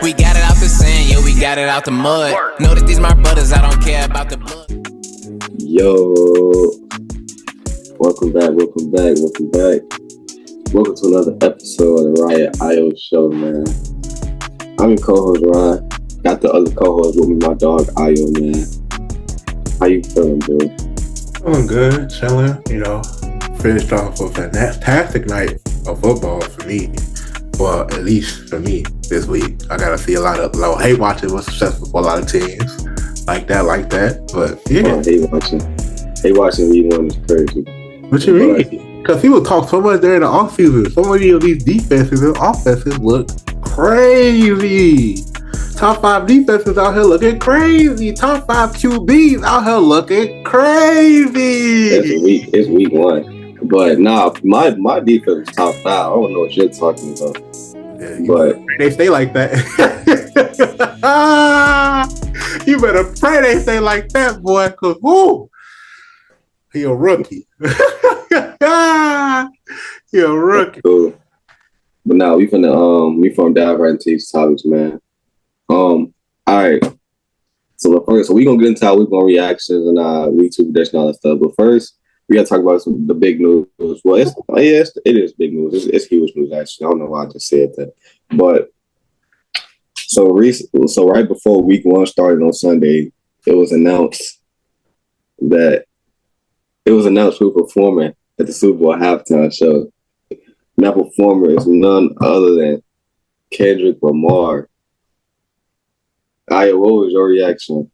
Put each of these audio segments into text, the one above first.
We got it out the sand, yeah, we got it out the mud. Know that these my brothers, I don't care about the blood. Yo, welcome back. Welcome to another episode of the Riot IO Show, man. I'm your co-host, Ryan. Got the other co-host with me, my dog, Io, man. How you feeling, dude? Feeling good, chilling, finished off a fantastic night of football for me. Well, at least for me this week. I got to see a lot of hate watching was successful for a lot of teams. Like that. But yeah. Oh, hate watching week one is crazy. What you mean? Because people talk so much during the offseason. So many of these defenses and offenses look crazy. Top 5 defenses out here looking crazy. Top 5 QBs out here looking crazy. It's week one. But nah, my defense is top 5. I don't know what you're talking about. Yeah, but they stay like that. You better pray they stay like that, boy, because woo, he a rookie. He a rookie. Cool. But now we from dive right into these topics, man. All right. So we gonna get into our week one reactions and week 2 prediction, all that stuff. But first, we gotta talk about the big news. Well, it is big news. It's huge news, actually. I don't know why I just said that. But so right before week 1 started on Sunday, it was announced who performing at the Super Bowl halftime show. And that performer is none other than Kendrick Lamar. Aya, what was your reaction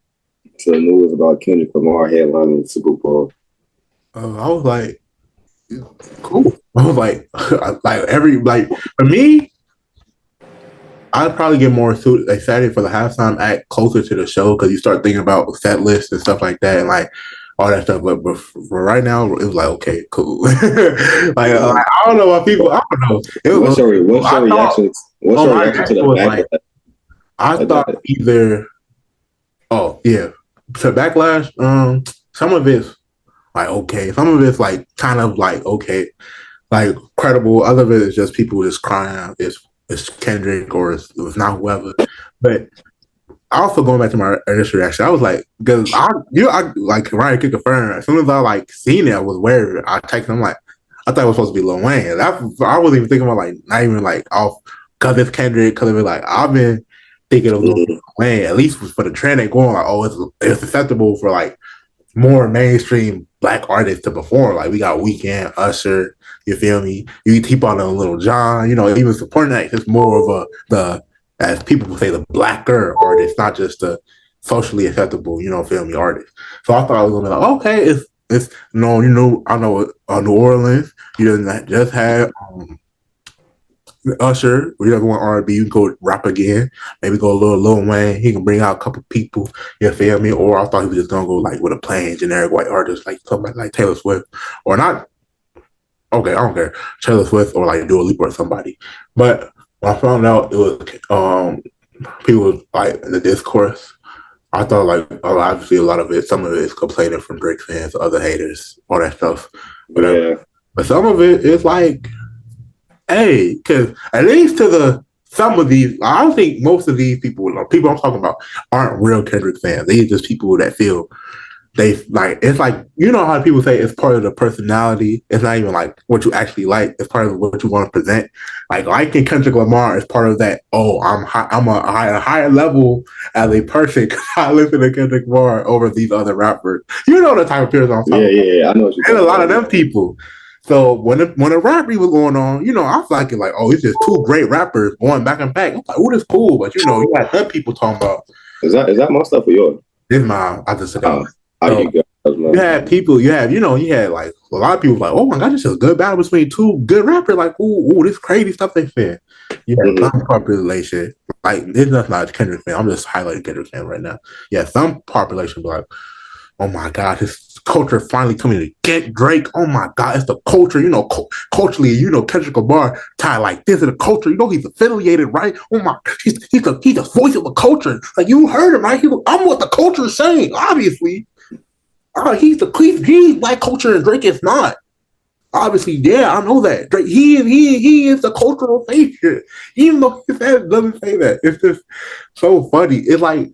to the news about Kendrick Lamar headlining the Super Bowl? I was like, cool. I was like for me, I'd probably get more excited for the halftime act closer to the show because you start thinking about set lists and stuff like that and like all that stuff. But for right now, it was like, okay, cool. I don't know what people. I don't know. What's your reaction to the backlash? I thought either. Oh yeah, to backlash. Some of it's like okay, some of it's like kind of like okay, like credible. Other of it is just people just crying out. It's Kendrick or it's not whoever. But also going back to my initial reaction, I was like, because I like Ryan could confirm. As soon as I like seen it, I was wearing it. I texted him like, I thought it was supposed to be Lil Wayne. I wasn't even thinking about like not even like off because it's Kendrick. Because it was like I've been thinking of Lil Wayne at least for the trend they going like it's acceptable for like more mainstream black artists to perform. Like we got Weeknd, Usher. You feel me? You keep on a Little John. Even supporting that. It's more of as people would say, the blacker artist, not just the socially acceptable, feel me, artist. So I thought I was gonna be like, okay, it's I know New Orleans. You just had Usher. We don't want R&B. You can go rap again. Maybe go a little Lil Wayne. He can bring out a couple people. You feel me? Or I thought he was just gonna go like with a plain generic white artist, like somebody like Taylor Swift, or not. Okay, I don't care. Taylor Swift or like Dua Lipa or somebody. But when I found out it was people like in the discourse, I thought like obviously a lot of it, some of it is complaining from Drake fans, other haters, all that stuff. But some of it is like, hey, because at least to some of these, I don't think most of these people I'm talking about aren't real Kendrick fans. They're just people that feel they like, it's like, how people say it's part of the personality. It's not even like what you actually like. It's part of what you want to present. Like liking Kendrick Lamar is part of that. Oh, I'm a higher level as a person because I listen to Kendrick Lamar over these other rappers. You know the type of people I'm talking about. Yeah, I know what you're and a lot of them people. So when a rap was going on, I was like, oh, it's just 2 great rappers going back and back. I'm like, oh, this cool, but you got other people talking about. Is that my stuff or yours? This mine. I just forgot. You had like a lot of people like, oh my god, this is a good battle between 2 good rappers. Like, ooh, this crazy stuff they said. Yeah, some population, like, it's not a Kendrick fan. I'm just highlighting Kendrick fan right now. Yeah, some population be like, oh my god, this culture finally coming to get Drake. Oh my god, it's the culture. Culturally, Kendrick Lamar tied like this in the culture. He's affiliated, right? Oh my, he's the voice of the culture. Like you heard him, right? I'm what the culture is saying, obviously. He's black culture and Drake is not. Obviously, yeah, I know that. Drake, he is the cultural figure, even though his ass doesn't say that. It's just so funny. It's like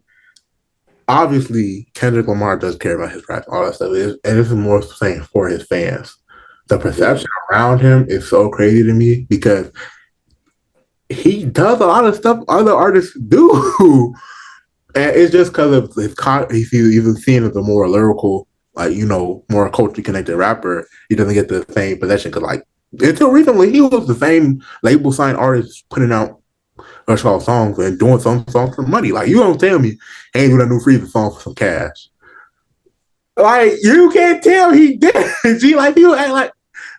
obviously Kendrick Lamar does care about his rap, all that stuff, and this is more saying for his fans. The perception around him is so crazy to me because he does a lot of stuff other artists do. And it's just because of his he's seen as a more lyrical, like, more culturally connected rapper. He doesn't get the same possession because, like, until recently, he was the same label signed artist putting out songs and doing some songs for money. Like, you don't tell me he ain't doing a new Freezer song for some cash. Like, you can't tell he did. See, like, people act like,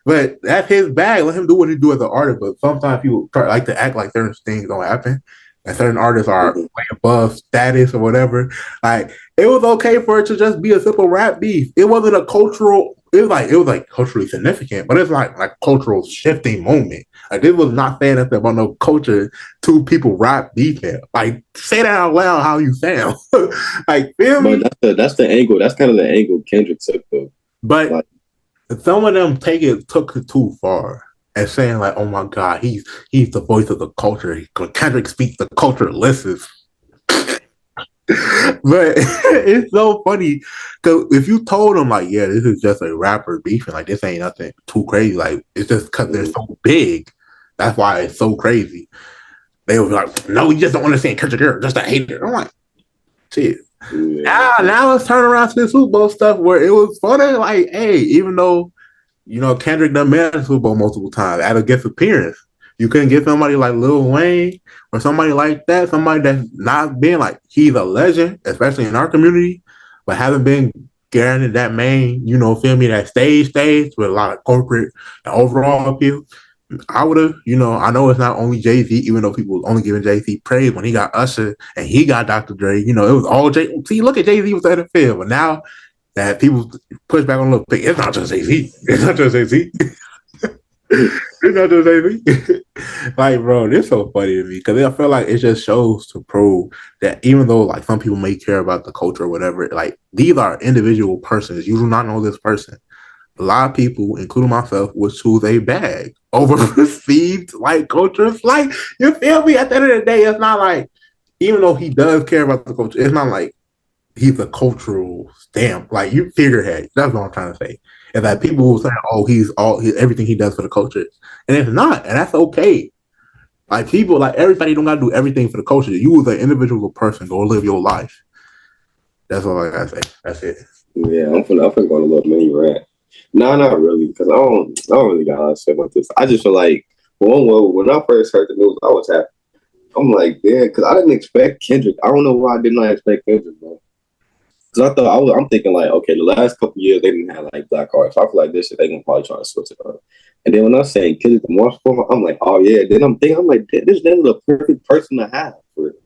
but that's his bag. Let him do what he do as an artist. But sometimes people like to act like certain things don't happen. And certain artists are way above status or whatever. Like, it was okay for it to just be a simple rap beef. It wasn't a cultural. It was like culturally significant, but it's like cultural shifting moment. Like, this was not saying nothing about no culture. Two people rap beefing. Like, say that out loud. How you sound? Like, feel me? But that's the angle. That's kind of the angle Kendrick took, though. But like, some of them took it too far. And saying like, "Oh my God, he's the voice of the culture. Kendrick speaks the culture listens." But it's so funny because if you told them like, "Yeah, this is just a rapper beefing, like this ain't nothing too crazy," like it's just because they're so big, that's why it's so crazy. They would be like, "No, you just don't understand Kendrick. You're just a hater." I'm like, "Shit." Yeah. Now let's turn around to the Super Bowl stuff where it was funny. Like, hey, even though, Kendrick done made the Super Bowl multiple times at a guest appearance, you couldn't get somebody like Lil Wayne or somebody like that, somebody that's not been like, he's a legend, especially in our community, but haven't been guaranteed that main, feel me, that stage with a lot of corporate and overall appeal. I would have, I know it's not only Jay-Z, even though people was only giving Jay-Z praise when he got Usher and he got Dr. Dre, it was all Jay. See, look at Jay-Z was at the field, but now that people push back on Lil Pick, it's not just Jay-Z. It's not just Jay-Z. It's not just Jay-Z. Like, bro, this is so funny to me because I feel like it just shows to prove that even though like some people may care about the culture or whatever, like these are individual persons. You do not know this person. A lot of people, including myself, would choose a bag over perceived like cultures. Like, you feel me? At the end of the day, it's not like, even though he does care about the culture, it's not like he's a cultural stamp. Like, you figurehead. That's what I'm trying to say. Is that people will say, "Oh, he's everything he does for the culture," and it's not, and that's okay. Like, people, like everybody, don't gotta do everything for the culture. You as an individual person, go live your life. That's all I gotta say. That's it. Yeah, I'm finna go on a little mini rant. No, not really, because I don't really got a lot to say about this. I just feel like, when I first heard the news, I was happy. I'm like, yeah, because I didn't expect Kendrick. I don't know why I did not expect Kendrick, bro. Because I'm thinking like, okay, the last couple years they didn't have like black artists. So I feel like this shit they gonna probably try to switch it up. And then when I'm saying Kendrick Lamar's performance, I'm like, oh yeah. Then I'm like, this is the perfect person to have for it.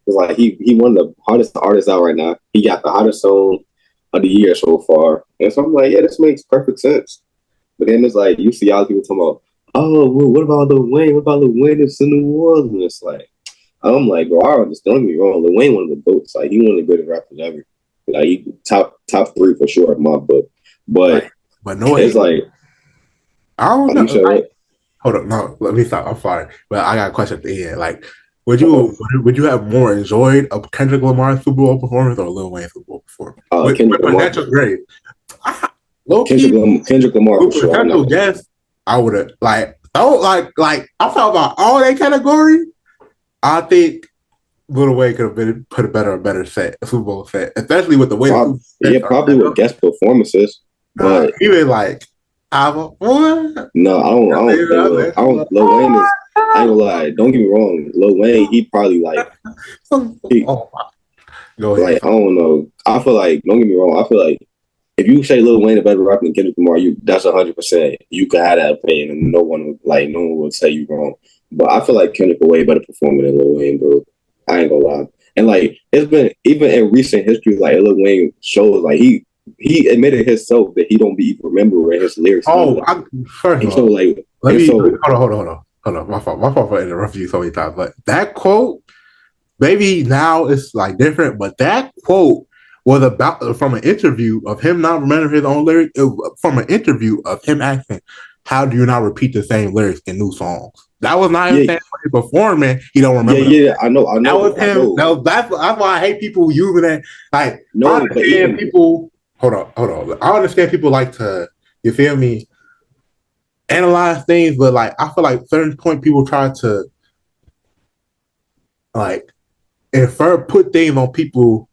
Because like he one of the hottest artists out right now. He got the hottest song of the year so far. And so I'm like, yeah, this makes perfect sense. But then it's like, you see all people talking about, oh, well, what about Lil Wayne? What about Lil Wayne? It's in New Orleans. And it's like, I'm like, bro, I don't get me wrong. Lil Wayne one of the GOATs. Like, he one of the greatest rappers ever. Like, he top 3 for sure in my book. But no, it's like, I don't know. Hold up, no, let me stop. I'm sorry, but I got a question at the end. Like, would you have more enjoyed a Kendrick Lamar Super Bowl performance or a Lil Wayne Super Bowl performance? Kendrick Lamar. That's great. Kendrick Lamar for sure. Yes, I would have like I'm talking about all that category. I think Lil Wayne could have put a better set, a Super Bowl set, especially with the way. Probably with guest performances, but even like album. No, I don't. Lil Wayne is. I ain't gonna lie. Don't get me wrong. Lil Wayne, he probably like. Go ahead. Like, I don't know. I feel like, don't get me wrong. I feel like if you say Lil Wayne a better rapper than Kendrick Lamar, that's 100%. You can have that opinion, and no one will say you wrong. But I feel like Kendrick a way better performer than Lil Wayne, bro. I ain't gonna lie. And like, it's been even in recent history, like Lil Wayne shows like he admitted himself that he don't be remembering his lyrics. Oh, first of all, like, hold on. My fault for interrupting you so many times. But that quote, maybe now it's like different, but that quote was about from an interview of him not remembering his own lyrics. From an interview of him asking, how do you not repeat the same lyrics in new songs? That was not him saying performing. He don't remember. Yeah, I know. That was him. That's why I hate people using it. Like, no, I understand people. Hold on. I understand people like to, you feel me, analyze things, but like I feel like certain point people try to like put things on people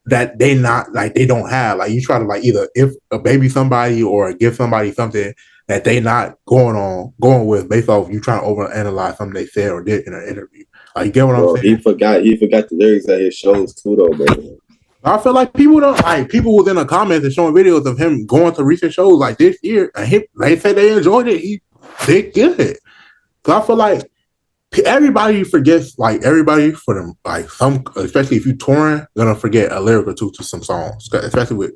that they not like they don't have. Like you try to like either if a baby somebody or give somebody something that they not going with based off you trying to overanalyze something they said or did in an interview. Like you get what I'm saying? He forgot the lyrics at his shows too though, bro. I feel like people don't like people within the comments and showing videos of him going to recent shows like this year and they said they enjoyed it. He did good. So I feel like everybody forgets, like everybody for them, like some, especially if you touring, gonna forget a lyric or two to some songs, especially with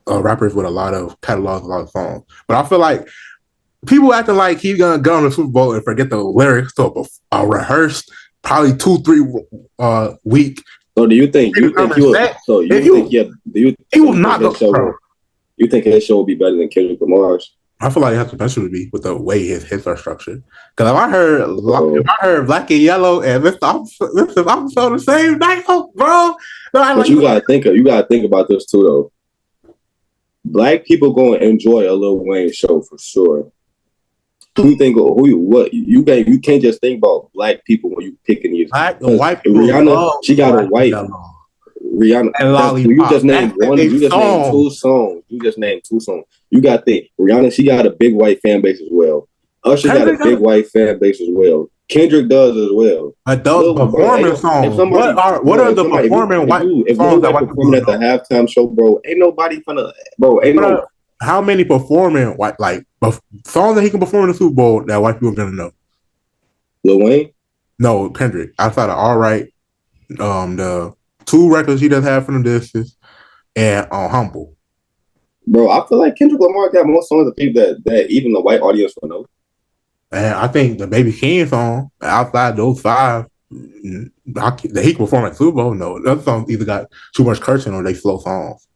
rappers with a lot of catalogs, a lot of songs. But I feel like people acting like he's gonna go on the Super Bowl and forget the lyrics to a rehearsed, probably 2-3 week. So do you think he was not the show? You think his show will be better than Kendrick Lamar's? I feel like it has potential to be with the way his hits are structured. Because if I heard Black and Yellow and Mr. Officer the same night, bro. But you gotta think about this too, though. Black people gonna enjoy a Lil Wayne show for sure. You can't just think about black people when you picking these. White people. Rihanna, she got a white. Rihanna, and Lollipop. You just named one. You just named two songs. You got Rihanna. She got a big white fan base as well. Usher got a big white fan base as well. Kendrick does as well. Adult performance songs. What are the performing white songs? If nobody performing at the halftime show, bro, ain't nobody finna, bro. How many performing white songs that he can perform in the Super Bowl that white people are gonna know? Lil Wayne? No, Kendrick. Outside of All Right, the 2 records he does have from the distance, and Humble. Bro, I feel like Kendrick Lamar got more songs of people that even the white audience will know. And I think the Baby King song, outside those 5, that he can perform at Super Bowl, no. The other songs either got too much cursing or they slow songs.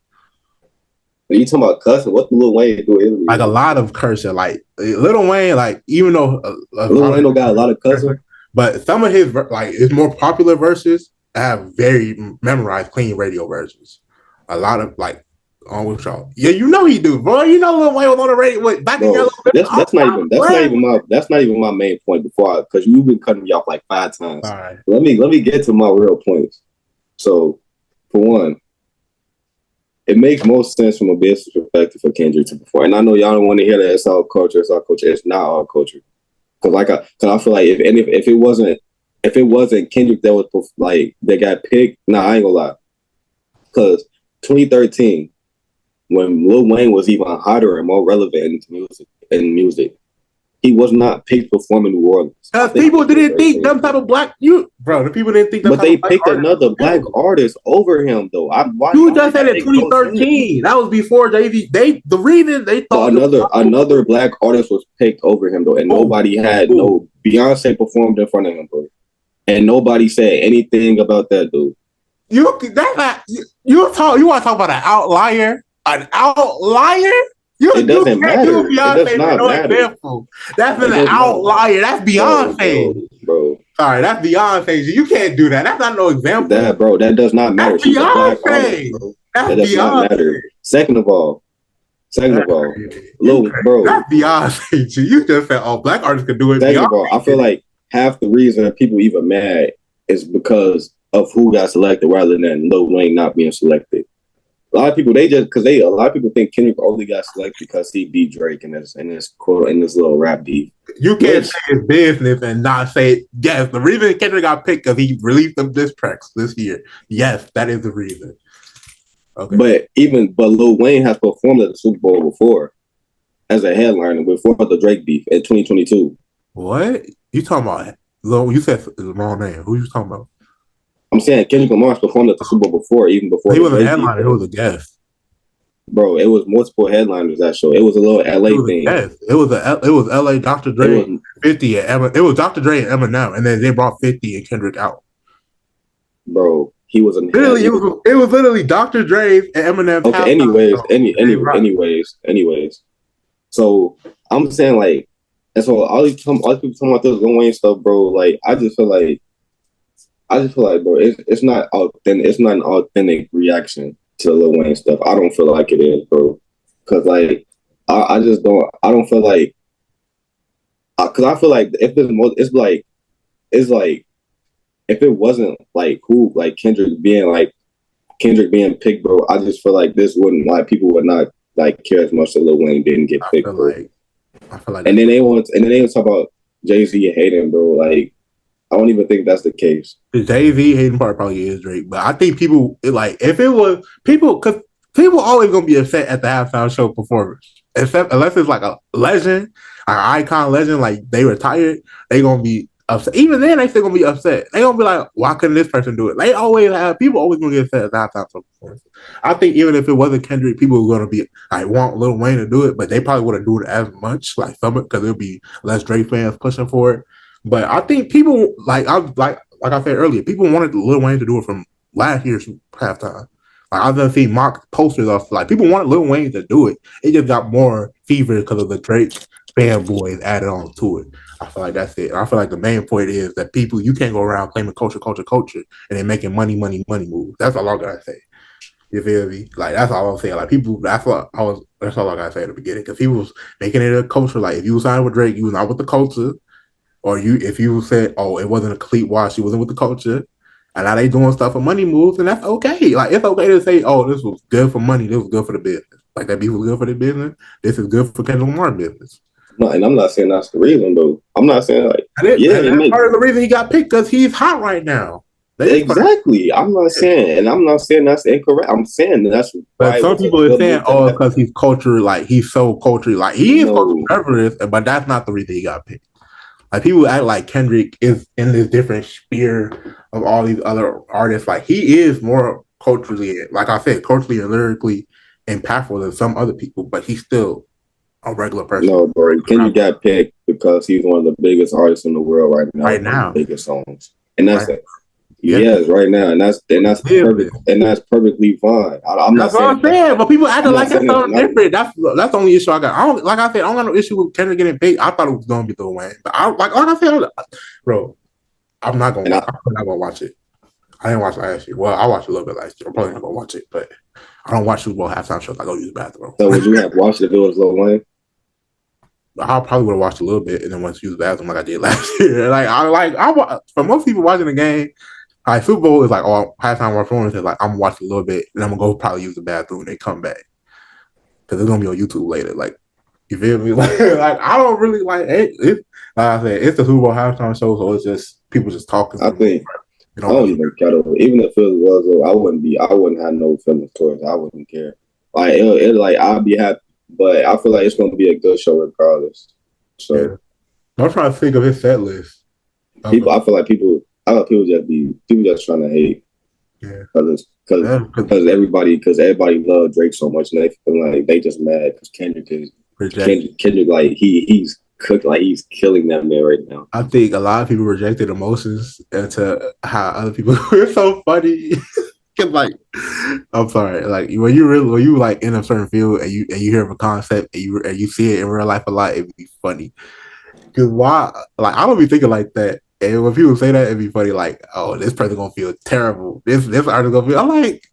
Are you talking about cussing? What did Lil Wayne do? Like a lot of cursing. Like Lil Wayne, like even though Lil Wayne got a lot of cussing, but some of his like his more popular verses have very memorized clean radio versions. A lot of like on with y'all. Yeah, you know he do, bro. You know Lil Wayne was on the radio with Back in Yellow. That's not even my main point because you've been cutting me off like 5 times. All right. Let me get to my real points. So for one, it makes most sense from a business perspective for Kendrick to perform. And I know y'all don't want to hear that it's our culture. It's not our culture. Because I feel like if it wasn't Kendrick that was like that got picked, I ain't gonna lie. Because 2013, when Lil Wayne was even hotter and more relevant in music, he was not picked to perform in New Orleans. People didn't think them type of black bro. The people didn't think that. But they picked another black artist over him, though. You just said it 2013. That was before Jay-Z. The reason they thought another black artist was picked over him, though, and nobody had no Beyonce performed in front of him, bro, and nobody said anything about that, dude. You want to talk about an outlier? An outlier? It doesn't matter. It does not matter. Example. That's an outlier. That's Beyonce, bro. Sorry, that's Beyonce. You can't do that. That's not no example. That does not matter. That's Beyonce. That does not matter. Second of all, bro. That's Beyonce. You just said, black artists can do it. Second of all, I feel like half the reason people even mad is because of who got selected rather than Lil Wayne not being selected. A lot of people think Kendrick only got selected because he beat Drake in this little rap beef. You can't say his business and not say yes. The reason Kendrick got picked because he released them diss tracks this year. Yes, that is the reason. Okay. But Lil Wayne has performed at the Super Bowl before as a headliner before the Drake beef in 2022. What you talking about? Lil, you said the wrong name. Who you talking about? I'm saying Kendrick Lamar's performed at the Super Bowl before. He was a headliner. It was a guest. Bro, it was multiple headliners that show. It was a little LA thing. It was LA. Dr. Dre 50 and it was Dr. Dre and Eminem, and then they brought 50 and Kendrick out. Bro, he was literally. It was literally Dr. Dre and Eminem. Okay. Anyways. So I'm saying like, and so all these people talking about this Lil Wayne stuff, bro. Like, I just feel like, bro, it's not authentic. It's not an authentic reaction to Lil Wayne stuff. I don't feel like it is, bro. Cause like, I just don't. I don't feel like. Cause I feel like if it's like if it wasn't like who like Kendrick being picked, bro. I just feel like this wouldn't like people would not like care as much that Lil Wayne didn't get picked, bro. I feel like, and then they want talk about Jay-Z hating, bro. Like, I don't even think that's the case. The Jay-Z hating part probably is Drake, but I think people like if it was people, because people always gonna be upset at the halftime show performance, except unless it's like a legend, an icon legend, like they retired, they gonna be upset. Even then, they still gonna be upset. They gonna be like, why couldn't this person do it? They always have people always gonna get upset at the halftime show performance. I think even if it wasn't Kendrick, people were gonna be like want Lil Wayne to do it, but they probably wouldn't do it as much, like some because there'll be less Drake fans pushing for it. But I think people like I said earlier, people wanted Lil Wayne to do it from last year's halftime. Like I've done seen mock posters of like people wanted Lil Wayne to do it. It just got more fever because of the Drake fanboys added on to it. I feel like that's it. I feel like the main point is that people you can't go around claiming culture, and then making money moves. That's all I gotta say. You feel me? Like that's all I'm saying. Like people, that's all I gotta say at the beginning. Because people was making it a culture. Like if you signed with Drake, you was not with the culture. Or if you said, oh, it wasn't a complete wash, you wasn't with the culture, and now they doing stuff for money moves, and that's okay. Like it's okay to say, oh, this was good for money, this was good for the business. Like that beef was good for the business. This is good for Kendrick Lamar business. No, and I'm not saying that's the reason, though. I'm not saying like, that's part of the reason he got picked because he's hot right now. Exactly. I'm not saying that's incorrect. I'm saying that's. But some people are saying, oh, because he's culture, like he's so culturally, like he is culturally reverent, but that's not the reason he got picked. Like people act like Kendrick is in this different sphere of all these other artists. Like he is more culturally, like I said, culturally and lyrically impactful than some other people, but he's still a regular person. No, bro. Kendrick got picked because he's one of the biggest artists in the world right now. Right now, biggest songs, and that's right. Yes, right now, and that's perfect, and that's perfectly fine. I'm not saying, but people acting like that's something different. That's the only issue I got. I don't I don't got no issue with Kendrick getting big. I thought it was gonna be Lil Wayne, but like I said, bro, I'm not gonna watch it. I didn't watch last year. Well, I watched a little bit last year. I'm probably not gonna watch it, but I don't watch Super Bowl halftime shows. I go use the bathroom. So would you have watched it if it was Lil Wayne? I probably would have watched a little bit and then went to use the bathroom like I did last year. For most people watching the game. Super Bowl is like, oh, halftime performance is like, I'm gonna watch a little bit and I'm gonna go probably use the bathroom and then come back because it's gonna be on YouTube later. Like, you feel me? Like I don't really like it. Like I said, it's the Super Bowl halftime show, so it's just people just talking. I think I don't even care. Even if it was, I wouldn't have no feelings towards it. I wouldn't care. Like it like I'd be happy, but I feel like it's gonna be a good show regardless. So I'm trying to think of his set list. I feel like people just trying to hate. Yeah. Because everybody loves Drake so much, and they feel like they just mad because Kendrick like he's cooked, like he's killing that man right now. I think a lot of people rejected emotions into how other people. It's so funny. Cause like, I'm sorry, like when you like in a certain field and you hear of a concept and you see it in real life a lot, it'd be funny. Cause why? Like I don't be thinking like that. And when people say that, it'd be funny, like, oh, this person gonna feel terrible. This artist gonna feel. I'm like,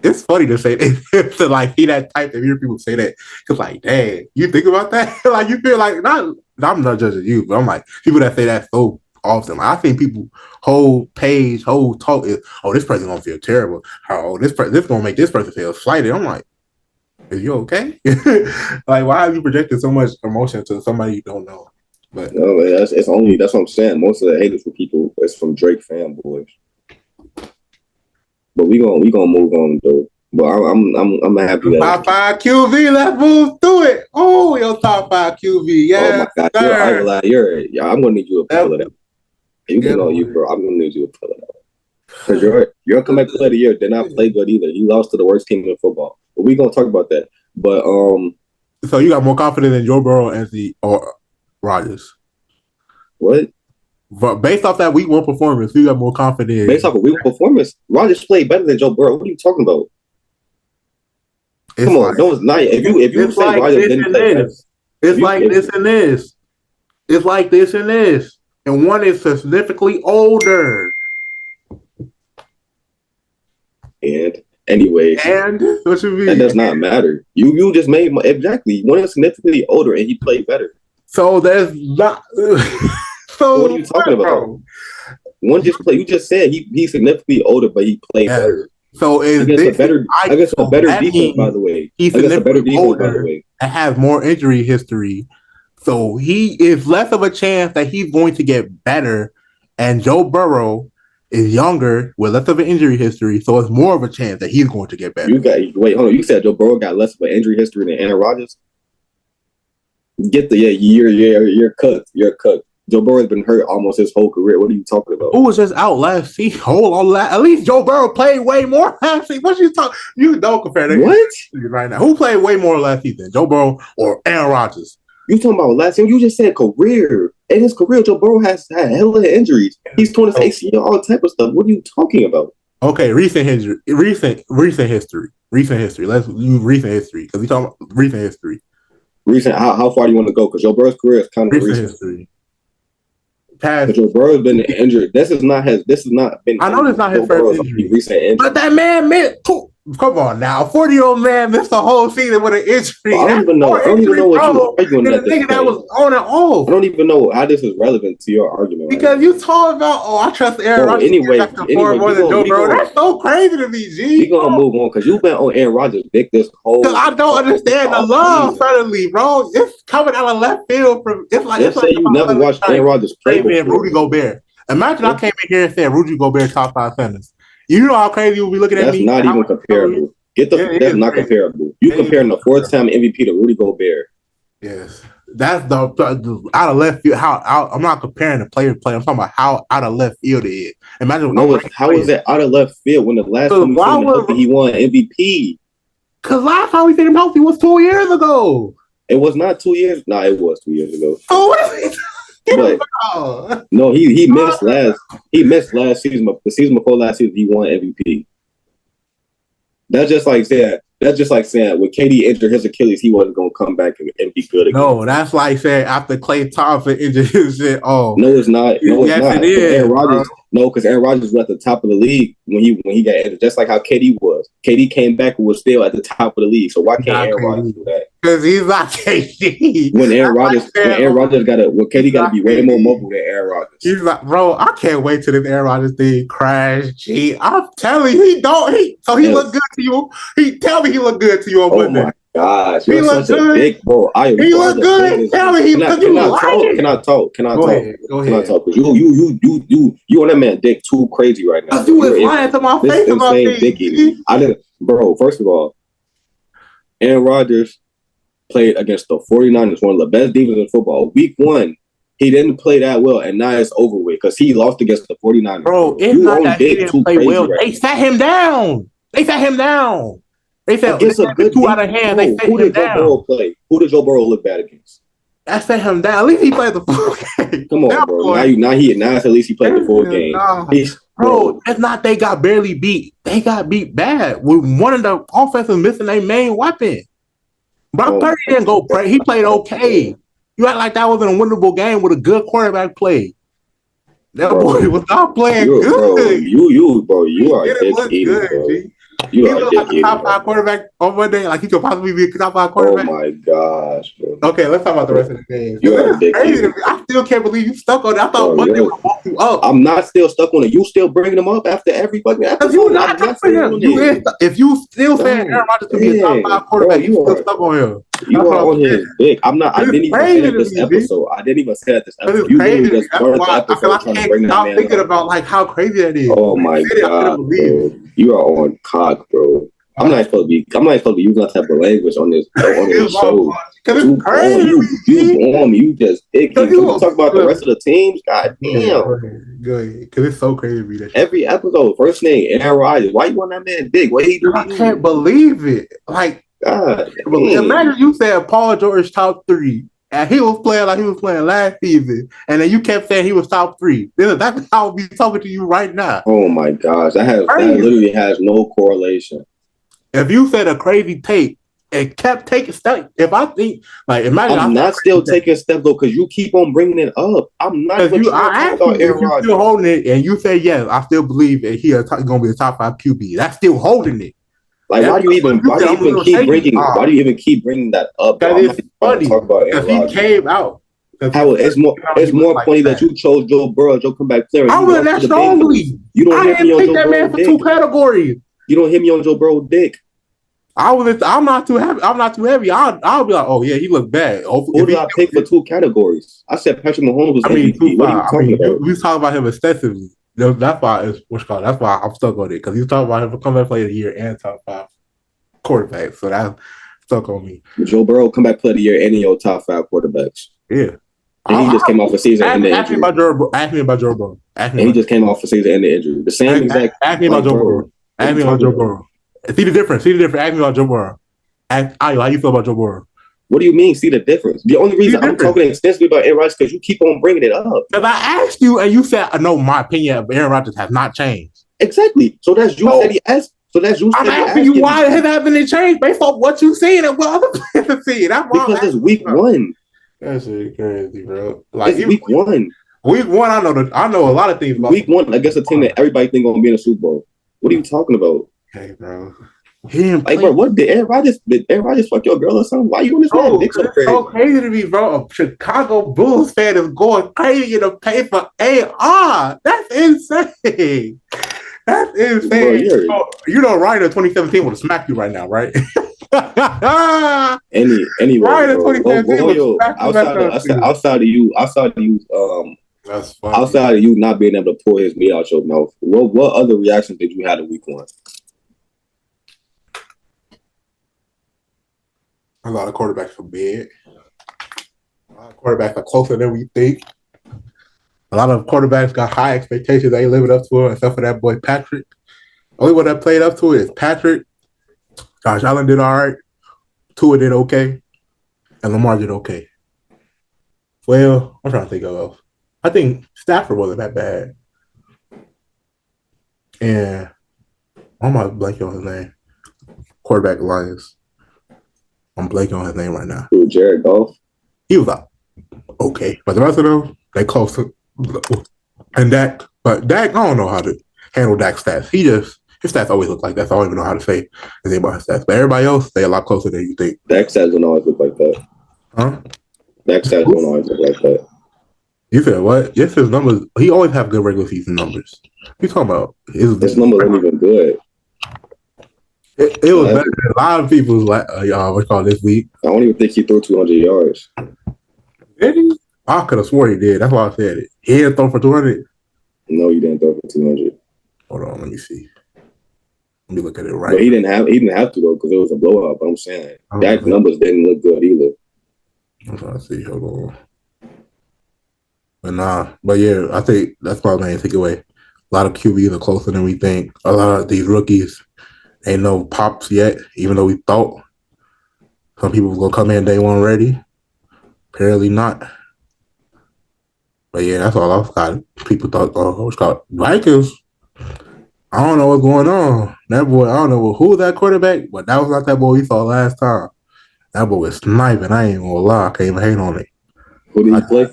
it's funny to say that, to like be that type to hear people say that. Cause like, dang, you think about that? Like you feel like I'm not judging you, but I'm like people that say that so often. Like, I think people whole talk is, oh, this person gonna feel terrible. Oh, this gonna make this person feel slighted. I'm like, is you okay? Like, why have you projected so much emotion to somebody you don't know? But no, that's what I'm saying. Most of the haters for people is from Drake fanboys. But we gonna move on though. But I'm happy that top 5 QV. Let's move through it. Oh, your top 5 QV. Yeah. Oh my God, I'm gonna need you a pull of that. You can know you, bro. I'm gonna need you a pull of that. Because your comeback player of the year did not play good either. He lost to the worst team in football. But we gonna talk about that. But so you got more confidence in Joe Burrow or Rodgers? What? But based off that week 1 performance, you got more confidence. Based off a week 1 performance, Rodgers played better than Joe Burrow. What are you talking about? Come on, don't not if you say Rodgers didn't play better. It's like this and this. It's like this and this. And one is significantly older. And anyways, what you mean? That does not matter. You just made exactly one is significantly older and he played better. So there's not. So what are you talking about? One just played. You just said he's significantly older, but he played better. So against a better defense, by the way. He's significantly older and has more injury history. So he is less of a chance that he's going to get better. And Joe Burrow is younger with less of an injury history, so it's more of a chance that he's going to get better. Hold on. You said Joe Burrow got less of an injury history than Aaron Rodgers? You're cooked. You're cooked. Joe Burrow's been hurt almost his whole career. What are you talking about? Who was just out last season? At least Joe Burrow played way more last season. What you talking? You don't compare that. What? Right now. Who played way more last season? Joe Burrow or Aaron Rodgers? You talking about last season? You just said career. In his career, Joe Burrow has had hell of injuries. He's torn his ACL, all type of stuff. What are you talking about? Okay, recent history. Let's use recent history because we talking about recent history. How far do you want to go? Because Joe Burrow's career is kind of recent history. Joe Burrow's been injured. This has not been. I know this not his first injury. Recent injury. But that man missed. Come on now, 40-year-old man missed the whole season with an injury. I don't even know what you're arguing at this point. That was on and off. I don't even know how this is relevant to your argument. Because you talk about, I trust Aaron Rodgers more than Joe Burrow. That's so crazy to me, G. We're gonna move on because you've been on Aaron Rodgers' dick this whole. Because I don't understand the love suddenly, bro. It's coming out of left field from. It's like say you never watched Aaron Rodgers play before. Rudy Gobert. Imagine I came in here and said Rudy Gobert top 5 centers. You know how crazy you'll be looking at me. That's not even comparable. That's not comparable. You comparing the 4-time MVP to Rudy Gobert. Yes. That's the out of left field. I'm not comparing the player to play. I'm talking about how out of left field it is. Imagine how is that out of left field when the last time he won MVP? Because last time we seen him healthy was 2 years ago. It was not 2 years. No, it was 2 years ago. So what is but, no, he missed last season. But the season before last season, he won MVP. That's just like saying when KD injured his Achilles, he wasn't gonna come back and be good again. No, that's like saying after Klay Thompson injured his shit. Oh, no, it's not. No, yes, it's not. It is. Aaron Rodgers, because Aaron Rodgers was at the top of the league when he got injured, just like how KD was. KD came back and was still at the top of the league. So why can't Aaron Rodgers do that? Because he's not KD. When KD got to be way more mobile than Aaron Rodgers. He's like, bro, I can't wait till this Aaron Rodgers thing crash. Gee, I'm telling you, he look good to you. Tell me he look good to you on Monday. Oh my gosh, he look good. Big bro. He look good. Tell me he look good. Can I talk? Go ahead. Can I talk? Because you on that man dick too crazy right now. You was lying to my face about things. Bro, first of all, Aaron Rodgers played against the 49ers, one of the best defenses in football. Week 1, he didn't play that well, and now it's over with because he lost against the 49ers. Bro, it's not that he didn't play well. They sat him down. They said it's a good 2 out of hand. They sat him down. Who did Joe Burrow look bad against? I set him down. At least he played the full game. Come on, bro. Now at least he played the full game. Bro, that's not they got barely beat. They got beat bad with one of the offenses missing their main weapon. Brock Purdy didn't go play. He played okay. You act like that wasn't a winnable game with a good quarterback play. That boy was not playing good. You are a dick eater, bro. You are like a top 5 quarterback on Monday. Like he could possibly be a top 5 quarterback. Oh my gosh, bro. Okay, let's talk about the rest of the game. You are a dick eater. I still can't believe you stuck on it. I thought Monday would walk you up. I'm not still stuck on it. You still bringing them up after every fucking episode. You're not if you still saying Aaron Rodgers could be a top 5 quarterback, you still stuck on him. You are on his dick. I'm not. I didn't even say that this episode. I didn't even say that this episode. You literally just started the episode trying to bring that man up. Thinking about like how crazy that is. Oh my god, bro. You are on cock, bro. I'm not supposed to be using that type of language on this show. Cause it's crazy. You on me. You just dick. Can we talk about the rest of the teams? God damn. Good. Cause it's so crazy to me. Every episode, first thing, Aaron Rodgers. Why you on that man dick? What he do? I can't believe it. Like, God, imagine you said Paul George top 3, and he was playing like he was playing last season, and then you kept saying he was top 3. That's how I'll be talking to you right now. Oh my gosh, that literally has no correlation. If you said a crazy take and kept taking steps. If I think, like, imagine I'm not still taking steps though, because you keep on bringing it up. I'm not even trying to talk about Aaron Rodgers. Still holding it, and you say yes, I still believe that he's going to be a top 5 QB. That's still holding it. Like, why do you even keep bringing that up? Because it's funny. Because he came out. Howard, it's more funny that you chose Joe Burrow, Joe comeback player. I was that strongly. You don't hear me on Joe Burrow for 2 categories. You don't hit me on Joe Burrow dick. I'm not too heavy. I'll be like, oh yeah, he looked bad. Who did I pick for 2 categories? I said Patrick Mahomes was MVP. What are you talking about? We talk about him extensively. That's why That's why I'm stuck on it, because you talk about him for comeback player of the year and top 5 quarterback. So that's stuck on me. Joe Burrow comeback player of the year and your top 5 quarterbacks. Yeah. And he just came off a season ending injury. Ask me about Joe Burrow. He just came off a season ending injury. The same exact. Ask me about Joe Burrow. Ask me about Joe Burrow. See the difference. Ask me about Joe Burrow. How you feel about Joe Burrow? What do you mean, see the difference? The only reason I'm talking extensively about Aaron Rodgers is because you keep on bringing it up. Because I asked you, and you said, no, my opinion of Aaron Rodgers has not changed. Exactly. So that's you said he asked. So that's you. I'm asking you why it hasn't changed based on what you seen and what other players are seeing. Because it's week 1. That's crazy, bro. Like, it's week 1. Week 1, I know a lot of things about week 1 against a team that everybody think gonna be in the Super Bowl. What are you talking about? Hey, bro. Bro, what did Aaron Rodgers fuck your girl or something? Why you on this man dick so crazy? It's so crazy to me, bro. A Chicago Bulls fan is going crazy to pay for AR. That's insane. That's insane. Bro, you know, Ryan in 2017 would have smacked you right now, right? Anyway, Ryan in 2017 outside of you, that's funny. Outside of you not being able to pour his meat out your mouth, what other reactions did you have in week 1? A lot of quarterbacks are big. A lot of quarterbacks are closer than we think. A lot of quarterbacks got high expectations. They ain't living up to it, except for that boy Patrick. Only one that played up to it is Patrick. Josh Allen did all right. Tua did okay. And Lamar did okay. Well, I'm trying to think of else. I think Stafford wasn't that bad. And I'm not blanking on his name. Quarterback Lions. I'm blanking on his name right now. Who, Jared Goff? He was like, okay. But the rest of them, they close to. And Dak, I don't know how to handle Dak's stats. His stats always look like that, so I don't even know how to say anything about his stats. But everybody else, they're a lot closer than you think. Dak's stats don't always look like that. Huh? Dak's stats don't always look like that. You said what? Yes, his numbers, he always have good regular season numbers. What you talking about? His numbers aren't even good. It was better than a lot of people's this week. I don't even think he threw 200 yards. Did he? I could have swore he did. That's why I said it. He didn't throw for 200. No, he didn't throw for 200. Hold on, let me see. Let me look at it right. But he didn't have to though, because it was a blowout. But I'm saying Dak's numbers didn't look good either. I'm trying to see. Hold on. But yeah, I think that's my main takeaway. A lot of QBs are closer than we think. A lot of these rookies ain't no pops yet, even though we thought some people was gonna come in day 1 ready. Apparently not. But yeah, that's all I've got. People thought, what's called Vikings. I don't know what's going on. That boy, I don't know who was that quarterback, but that was not that boy we saw last time. That boy was sniping. I ain't gonna lie. I can't even hate on it. Who did he play?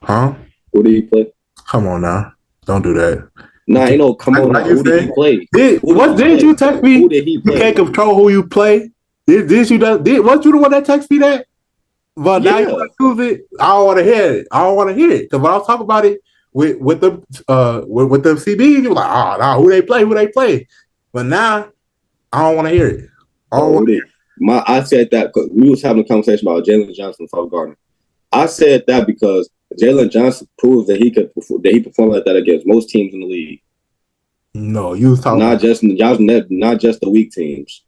Huh? Who did he play? Come on now. Don't do that. Nah, you know, come on now. Who did he play? Didn't you text me? Who did he play? You can't control who you play. Wasn't you the one that texted me that? But now you want to choose it. I don't want to hear it. Because when I was talking about it with the CBs, you were like, nah, who they play. But now I don't want to hear it. I said that because we was having a conversation about Jalen Johnson and South Gardner. I said that because Jalen Johnson proves that he performed like that against most teams in the league. No, you was talking not just the weak teams.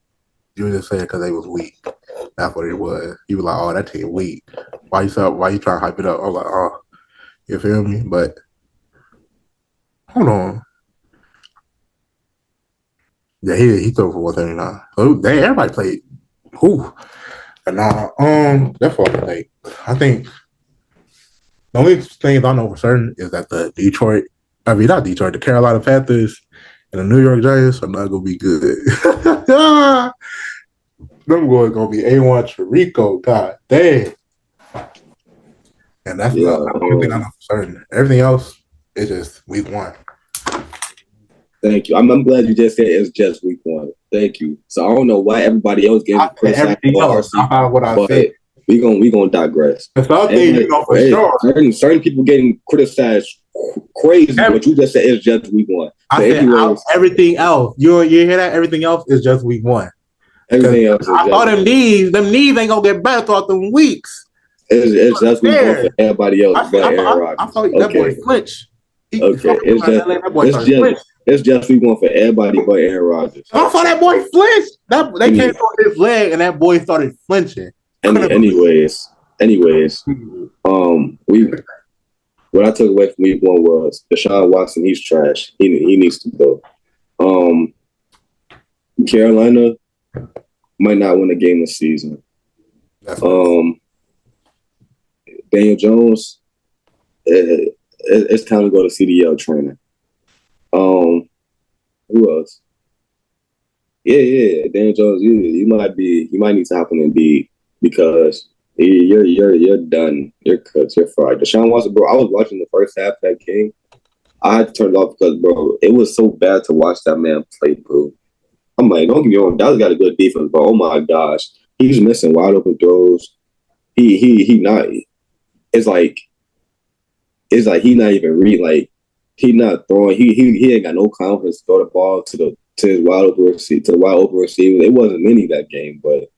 You were just saying because they was weak. That's what it was. You were like, oh, that team weak. Why you trying to hype it up? I was like, oh, you feel me? But hold on. Yeah, he threw for 139. So everybody played. Whew. And that's what I think. I think the only things I know for certain is that the Carolina Panthers and the New York Giants are not gonna be good. Them boys gonna be A1 Chirico. God damn. And that's not the only thing I know for certain. Everything else is just week one. Thank you. I'm glad you just said it's just week one. Thank you. So I don't know why everybody else getting criticized for RC, what I said. we gonna digress. That's all thing you know for sure. Certain people getting criticized crazy, but you just said it's just week one. So I said everything else. You hear that? Everything else is just week one. Everything else. I thought them knees ain't gonna get better throughout them weeks. It's just week one for everybody else but Aaron Rodgers. I thought that boy flinch. It's just week one for everybody but Aaron Rodgers. I saw that boy flinch. They came on his leg and that boy started flinching. Anyways, what I took away from week one was Deshaun Watson. He's trash. He needs to go. Carolina might not win a game this season. Daniel Jones, it's time to go to CDL training. Who else? Yeah, Daniel Jones. You might need to hop on Indeed because you're done. You're cooked. You're fried. Deshaun Watson, bro. I was watching the first half of that game. I had to turn it off because, bro, it was so bad to watch that man play, bro. I'm like, don't get me wrong, Dallas got a good defense, but oh my gosh, he's missing wide open throws. He not. It's like he not even he not throwing. He ain't got no confidence to throw the ball to his wide open receiver. It wasn't many that game, but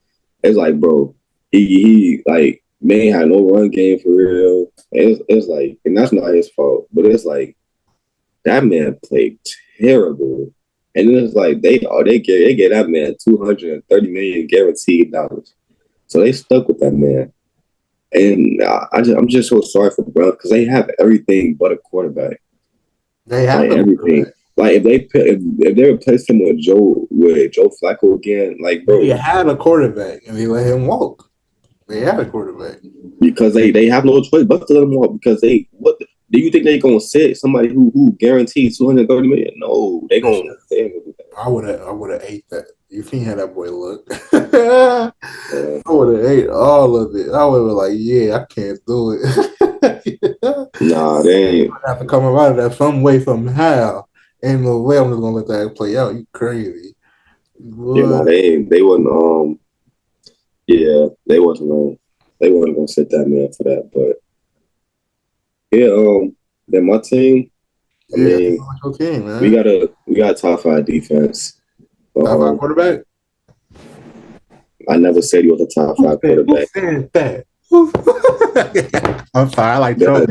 it's like, bro, he like man had no run game for real. It's like, and that's not his fault, but it's like that man played terrible. And then it's like they get that man $230 million guaranteed dollars, so they stuck with that man. And I'm just so sorry for Brown because they have everything but a quarterback. They have everything. Like if they replaced him with Joe Flacco again, like bro, they had a quarterback and they let him walk. They had a quarterback because they have no choice but to let him walk because do you think they're gonna sit somebody who guarantees $230 million? No, they gonna do that. I would have ate that. You seen how that boy looked. I would have ate all of it. I would have been like, yeah, I can't do it. Nah, they ain't. I have to come out of that some way, somehow. Ain't no way I'm just gonna let that play out. You crazy. Yeah, nah, they wasn't they wasn't gonna sit that man for that, but yeah, then my team. I mean, team, man. we got top 5 defense. Top 5 quarterback. I never said he was a top 5 quarterback. Who said that? I'm sorry, I like Joe.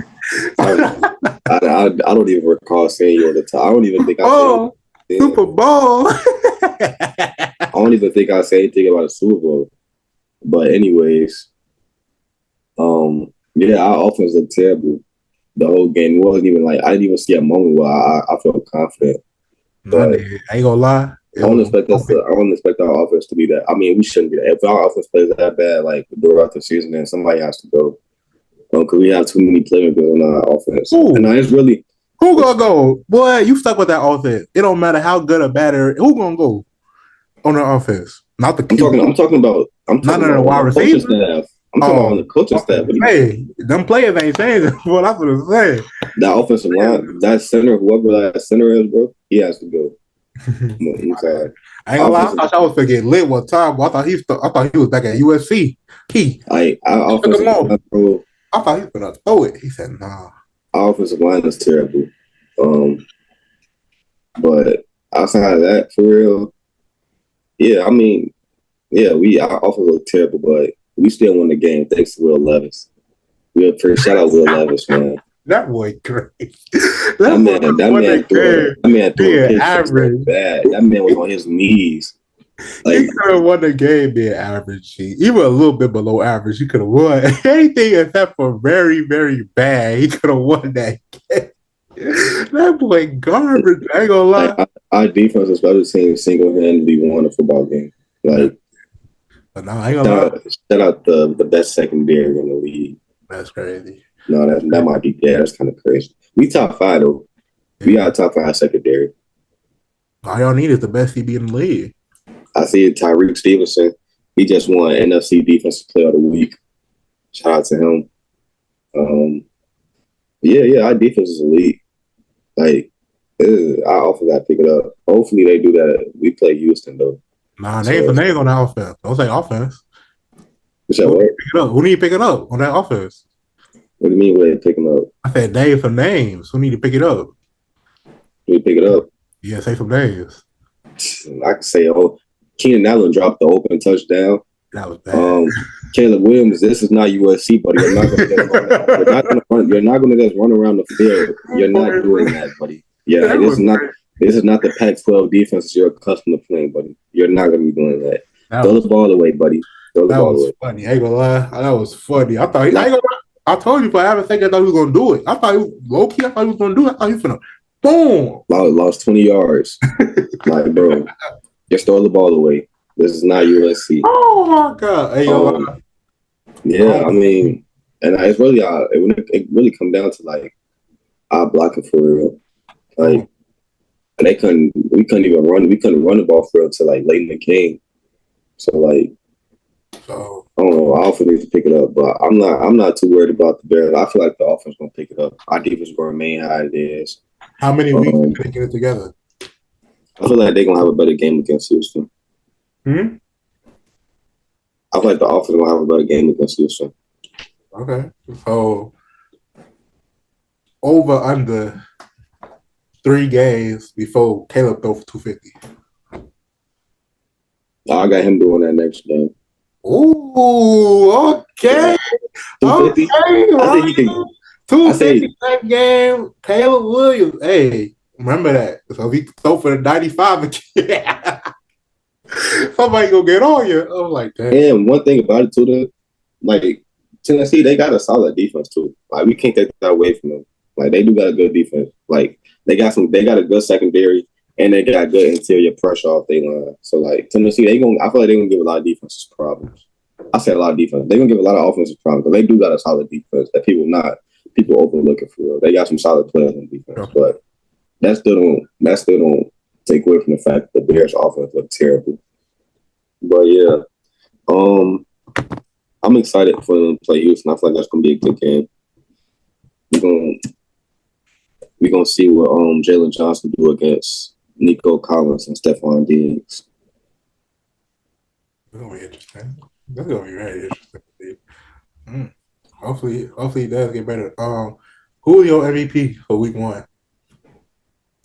I don't even recall saying you were the top. I don't even think I said Super Bowl. I don't even think I said anything about a Super Bowl. But anyways, our offense looked terrible the whole game. It wasn't even like I didn't even see a moment where I felt confident. But I ain't gonna lie. I don't expect our offense to be that. I mean, we shouldn't be that. If our offense plays that bad, like throughout the season, then somebody has to go. Because we have too many playmakers on our offense. And it's really who gonna go? Boy, you stuck with that offense. It don't matter how good or bad who gonna go on the offense? Not the I'm talking about the wide receiver staff. I'm talking about on the coaching staff. Hey, them players ain't changing. Well, that's what I'm saying. That offensive line, that center, whoever that center is, bro, he has to go. I'm sorry. I ain't gonna lie. I thought I was gonna get lit one time. I thought he was back at USC. I thought he was gonna throw it. He said, "Nah." Our offensive line is terrible. But outside of that, for real, I mean, our offense looked terrible, but we still won the game thanks to Will Levis. Shout out Will Levis, man. That boy great. That man threw average. Bad. That man was on his knees. Like, he could have won the game being average. Even a little bit below average, he could have won. Anything except for very, very bad, he could have won that game. That boy garbage. I ain't gonna lie. Like, our defense and special teams single-handedly won a football game. Like, but no, I ain't gonna lie. Shout out the best secondary in the league. That's crazy. No, that might be that's kind of crazy. We top 5 though. We got top 5 secondary. All y'all need is the best CB in the league. I see Tyreek Stevenson. He just won NFC Defensive Player of the Week. Shout out to him. Our defense is elite. Like, our offense got to pick it up. Hopefully they do that. We play Houston, though. Nah, names on the offense. Don't say offense. Who need to pick it up on that offense? What do you mean when they pick them up? I said names for names. Who need to pick it up? We pick it up? Yeah, say some names. I can say, Keenan Allen dropped the open touchdown. That was bad. Caleb Williams, this is not USC, buddy. You're not going to just run around the field. You're not doing that, buddy. Yeah, this is not the Pac-12 defense you're accustomed to playing, buddy. You're not going to be doing that. Throw the ball away, buddy. Throw the ball away. Funny. I ain't gonna lie. That was funny. I told you, but I haven't think I thought he was gonna do it. I thought he was low key. I thought he was gonna do it. I thought he was gonna boom. Lost 20 yards. Like, bro, just throw the ball away. This is not USC. Oh my god. Hey, I mean, and it's really it really come down to like our blocking for real. Like, we couldn't run the ball for real until like late in the game. So like, I don't know. Our offense needs to pick it up, but I'm not too worried about the Bears. I feel like the offense gonna pick it up. Our defense gonna remain how it is. How many weeks can they get it together? I feel like they're gonna have a better game against Houston. I feel like the offense gonna have a better game against Houston. Okay, so over under 3 games before Caleb throw for 250. I got him doing that next game. Ooh, okay. 250. Okay, I think he can. 250 that game. Caleb Williams. Hey, remember that. So he throw for the 95 again. Somebody gonna get on you. I'm like that. And one thing about it too, though, like Tennessee, they got a solid defense too. Like, we can't take that away from them. Like, they do got a good defense. Like, they got a good secondary. And they got good interior pressure off their line. So, like, Tennessee, I feel like they're going to give a lot of defenses problems. I said a lot of defense. They're going to give a lot of offensive problems because they do got a solid defense that people overlooking for real. They got some solid players on defense. But that still don't take away from the fact that the Bears' offense look terrible. But, yeah. I'm excited for them to play Houston. I feel like that's going to be a good game. We're going to see what Jalen Johnson do against Nico Collins and Stephon Diggs. That's gonna be interesting. That's gonna be very interesting. Hopefully he does get better. Who is your MVP for week 1?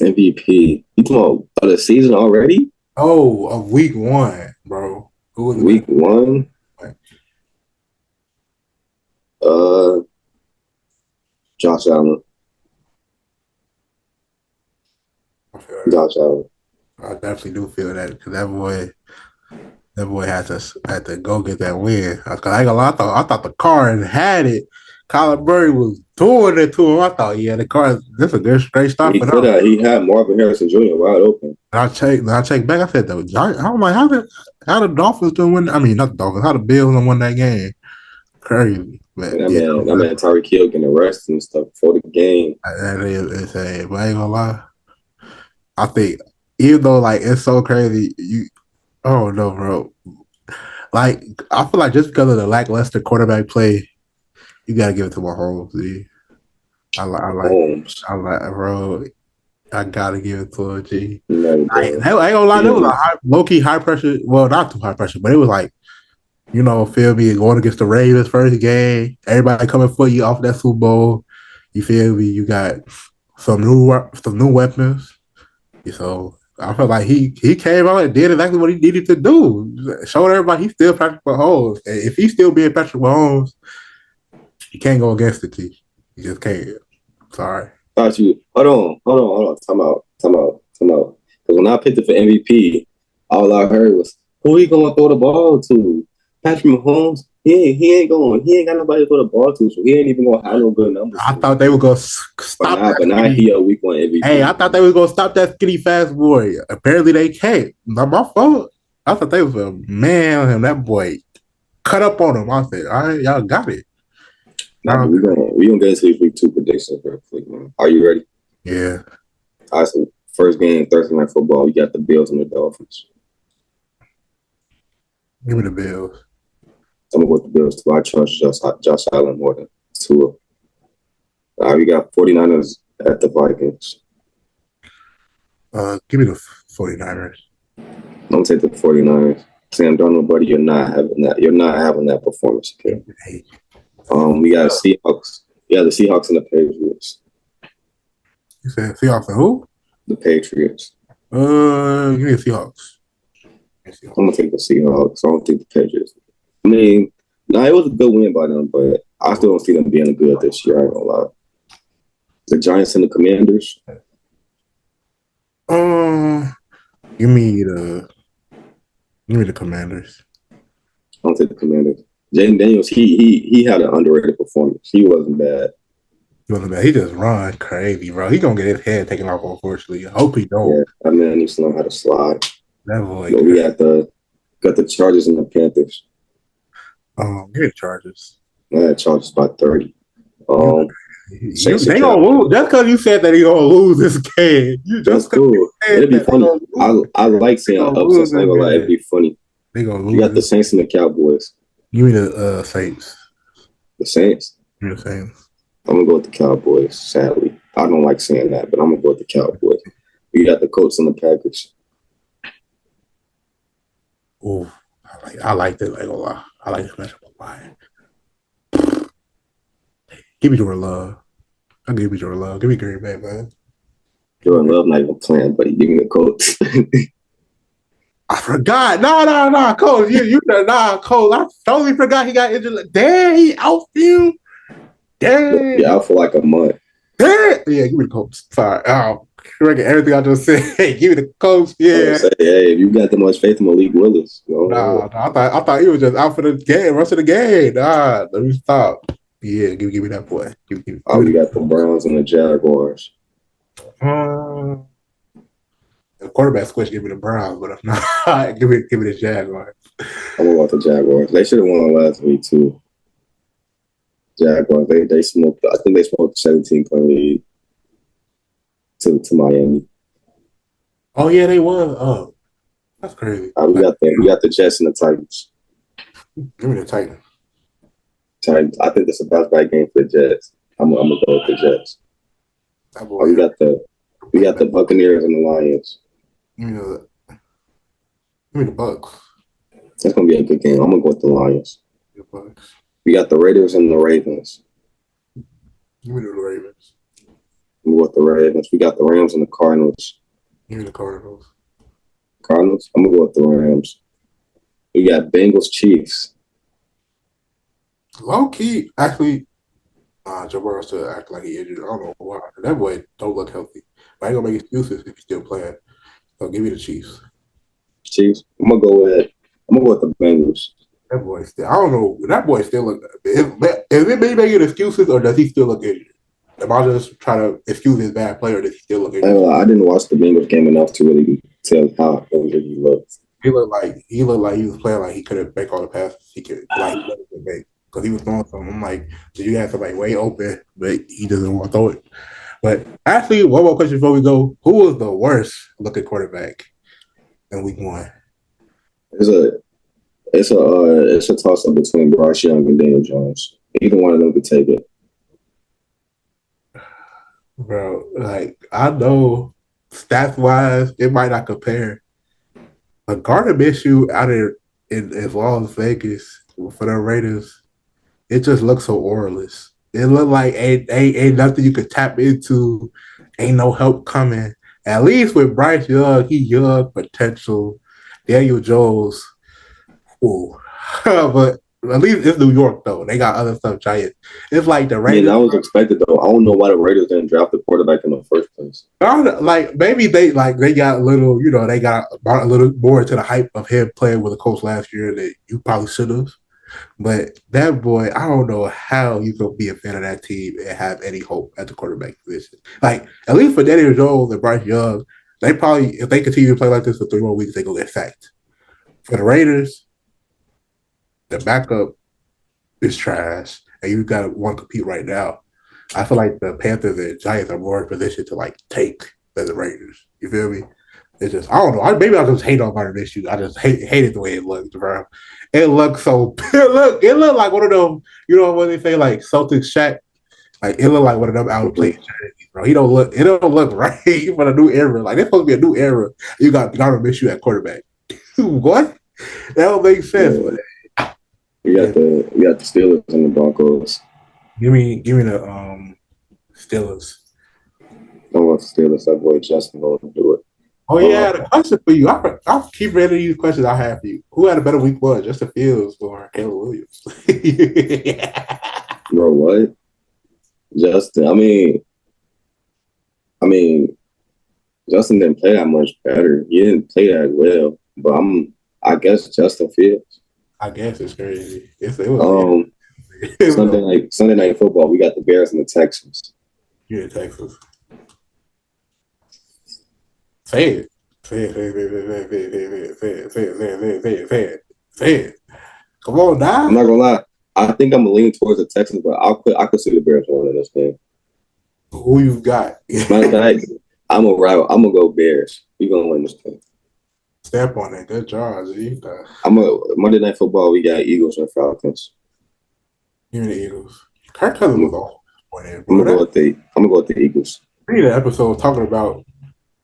MVP? You talking about the season already? Oh, of week 1, bro. Who is week 1? Josh Allen. Josh Allen. I definitely do feel that because that boy had to go get that win. I ain't gonna lie, I thought the Cards had it. Kyler Murray was doing it to him. I thought, the Cards. This is a good straight start for them. He had Marvin Harrison Jr. wide open. And I checked back. I said, I'm like, how the Dolphins done win? I mean, not the Dolphins. How the Bills done won that game? Crazy. But that man Tyreek Hill getting arrested and stuff before the game. That is insane. But I ain't gonna lie. I think even though like it's so crazy, I don't know, bro. Like, I feel like just because of the lackluster quarterback play, you gotta give it to Mahomes. G. I like, bro. I gotta give it to him, G. I ain't gonna lie, there was a low-key high pressure. Well, not too high pressure, but it was like, feel me, going against the Ravens first game, everybody coming for you off that Super Bowl. You feel me? You got some new weapons. So I feel like he came out and did exactly what he needed to do. Showed everybody he's still Patrick Mahomes. And if he's still being Patrick Mahomes, you can't go against it, T. You just can't. Sorry. Got you. Hold on. Time out. Because when I picked it for MVP, all I heard was, who he gonna throw the ball to? Patrick Mahomes? He ain't got nobody to throw the ball to, so he ain't even gonna have no good numbers. I thought they were gonna stop. But now he a week 1 MVP. Hey, I thought they was gonna stop that skinny fast boy. Apparently they can't. Not my fault. I thought they was a man on him. That boy cut up on him. I said, all right, y'all got it. Nah, we gonna get into these week 2 predictions real quick, man. Are you ready? Yeah. All right, so first game, Thursday Night Football. We got the Bills and the Dolphins. Give me the Bills. I'm gonna go with the Bills too. I trust Josh Allen more than Tua. We got 49ers at the Vikings. Give me the 49ers. I'm gonna take the 49ers. Sam Darnold, buddy, you're not having that. You're not having that performance again. We got Seahawks. Yeah, the Seahawks and the Patriots. You said Seahawks and who? The Patriots. Give me the Seahawks. I'm gonna take the Seahawks. I don't think the Patriots. I mean, it was a good win by them, but I still don't see them being good this year. I ain't gonna lie. The Giants and the Commanders. Give me the Commanders. I'll take the Commanders. Jaden Daniels, he had an underrated performance. He wasn't bad. He just run crazy, bro. He gonna get his head taken off, unfortunately. I hope he don't. Yeah, that man needs to learn how to slide. That boy. But we got the Chargers and the Panthers. Give me the Chargers. Chargers by 30. They gonna lose. That's because you said that he gonna lose this game. That's cool. It'd be funny. I like seeing upsets. I ain't gonna lie, it'd be funny. They gonna lose. You got the Saints and the Cowboys. Give me the Saints. The Saints. Give me the Saints. I'm gonna go with the Cowboys. Sadly, I don't like saying that, but I'm gonna go with the Cowboys. You got the Colts and the Packers. Oh, I like that. Like a lot. I like this matchup a lot. Give me Jordan Love. I'll give me Jordan Love. Give me Green Bay, man. Jordan Love not even playing, but he giving the Colts. I forgot. No, Coach. Coach. I totally forgot he got injured. Damn, he outfield. Damn. Yeah, out for like a month. Damn. Yeah, give me the Colts. Sorry. Reckon everything I just said. Hey, give me the Colts. Yeah. Hey, if you got that much faith in Malik Willis, I thought he was just out for the game, rest of the game. Nah, let me stop. Yeah, give me that boy. Give me we got the Browns and the Jaguars. The quarterback squish give me the Browns, but if not, give me the Jaguars. I'm gonna want the Jaguars. They should have won last week too. Jaguars, they smoked. I think they smoked 17-point lead to Miami. Oh yeah, they won. Oh, that's crazy. We got the Jets and the Titans. Give me the Titans. I think this is a bounce-back game for the Jets. I'm gonna go with the Jets. We got the Buccaneers and the Lions. Give me the Bucks. That's gonna be a good game. I'm gonna go with the Lions. The Bucks. We got the Raiders and the Ravens. Give me the Ravens. We got the Ravens. We got the Rams and the Cardinals. Give me the Cardinals. Cardinals. I'm gonna go with the Rams. We got Bengals Chiefs. Low key, actually, Joe Burrow still act like he injured. I don't know why. That boy don't look healthy. But I ain't gonna make excuses if he's still playing. So give me the Chiefs. Chiefs. I'm gonna go with the Bengals. That boy still. I don't know. That boy still look. Is it me making excuses or does he still look injured? Am I just trying to excuse his bad play or does he still look injured? I didn't watch the Bengals game enough to really tell how injured he looked. He looked like he was playing like he couldn't make all the passes he could make. Because he was throwing something. I'm like, did you have somebody way open, but he doesn't want to throw it. But actually, one more question before we go. Who was the worst looking quarterback in week 1? It's a toss up between Bryce Young and Daniel Jones. Either one of them could take it. Bro, like I know stats wise, it might not compare. But Gardner Minshew out there in Las Vegas for the Raiders, it just looks so oralist. It looked like ain't nothing you could tap into. Ain't no help coming. At least with Bryce Young, he young potential. Daniel Jones, ooh. But at least it's New York though. They got other stuff giant. It's like the Raiders. That was expected though. I don't know why the Raiders didn't draft the quarterback in the first place. Like maybe they got a little, they got a little more into the hype of him playing with a coach last year that you probably should have. But that boy, I don't know how you can be a fan of that team and have any hope at the quarterback position. Like, at least for Daniel Jones and Bryce Young, they probably, if they continue to play like this for 3 more weeks, they go get sacked. For the Raiders, the backup is trash, and you got to want to compete right now. I feel like the Panthers and Giants are more in position to, take than the Raiders. You feel me? It's just I don't know. Maybe I just hate on Gardner Minshew. I just hate it the way it looks, bro. It looks so. It looked like one of them. You know what they say, like Celtics Shaq. Like it looked like one of them outplayed strategies, bro. He don't look. It don't look right for the new era. Like it's supposed to be a new era. You got Gardner Minshew at quarterback. What? That don't make sense. Yeah. We got the Steelers and the Broncos. Give me the Steelers. I want the Steelers. That boy Justin going to do it. Oh yeah, I had a question for you. I keep reading these questions I have for you. Who had a better week one, Justin Fields or Caleb Williams? Bro, what? Justin. I mean, Justin didn't play that much better. He didn't play that well. But I guess Justin Fields. I guess it's crazy. It was Sunday night football. We got the Bears and the Texans. You're in Texas. Say it. Say it. Come on, now. I'm not gonna lie. I think I'm leaning towards the Texans, but I could see the Bears winning this game. Who you got? Matter of fact, I'm gonna go Bears. We gonna win this game. Step on it. Good job, Z. Monday Night Football. We got Eagles and Falcons. Give me the Eagles. Kirk Cousins was awful. I'm gonna go with the Eagles. We need an episode talking about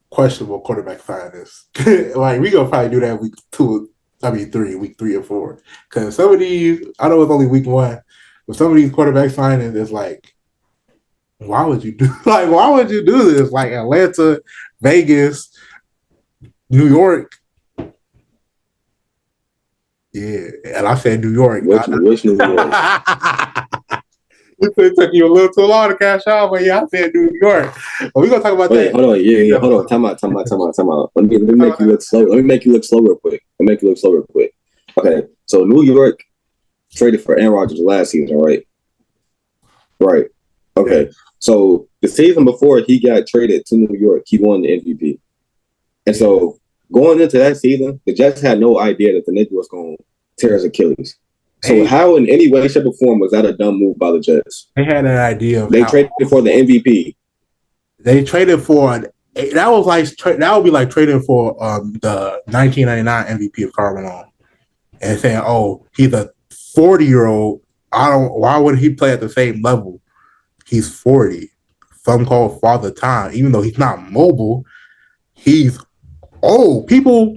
questionable quarterback signings. Like we gonna probably do that week 3 or 4. Because some of these, I know it's only week 1, but some of these quarterback signings is like, why would you do this? Like Atlanta, Vegas, New York. Yeah, and I said New York. Which New York? It took you a little too long to cash out, but yeah, I said New York. But we're gonna talk about that. Hold on, hold on. Time out. Let me make you look slow. Let me make you look slow real quick. Okay, so New York traded for Aaron Rodgers last season, right? Right. Okay. Yeah. So the season before he got traded to New York, he won the MVP. And so going into that season, the Jets had no idea that the nigga was going to tear his Achilles. So how in any way, shape, or form was that a dumb move by the Jets? They had an idea. They traded for the MVP. They traded for that would be like trading for the 1999 MVP of Karl Malone and saying, "Oh, he's a 40-year-old. Why would he play at the same level? He's 40. Some call father time. Even though he's not mobile, he's old. People."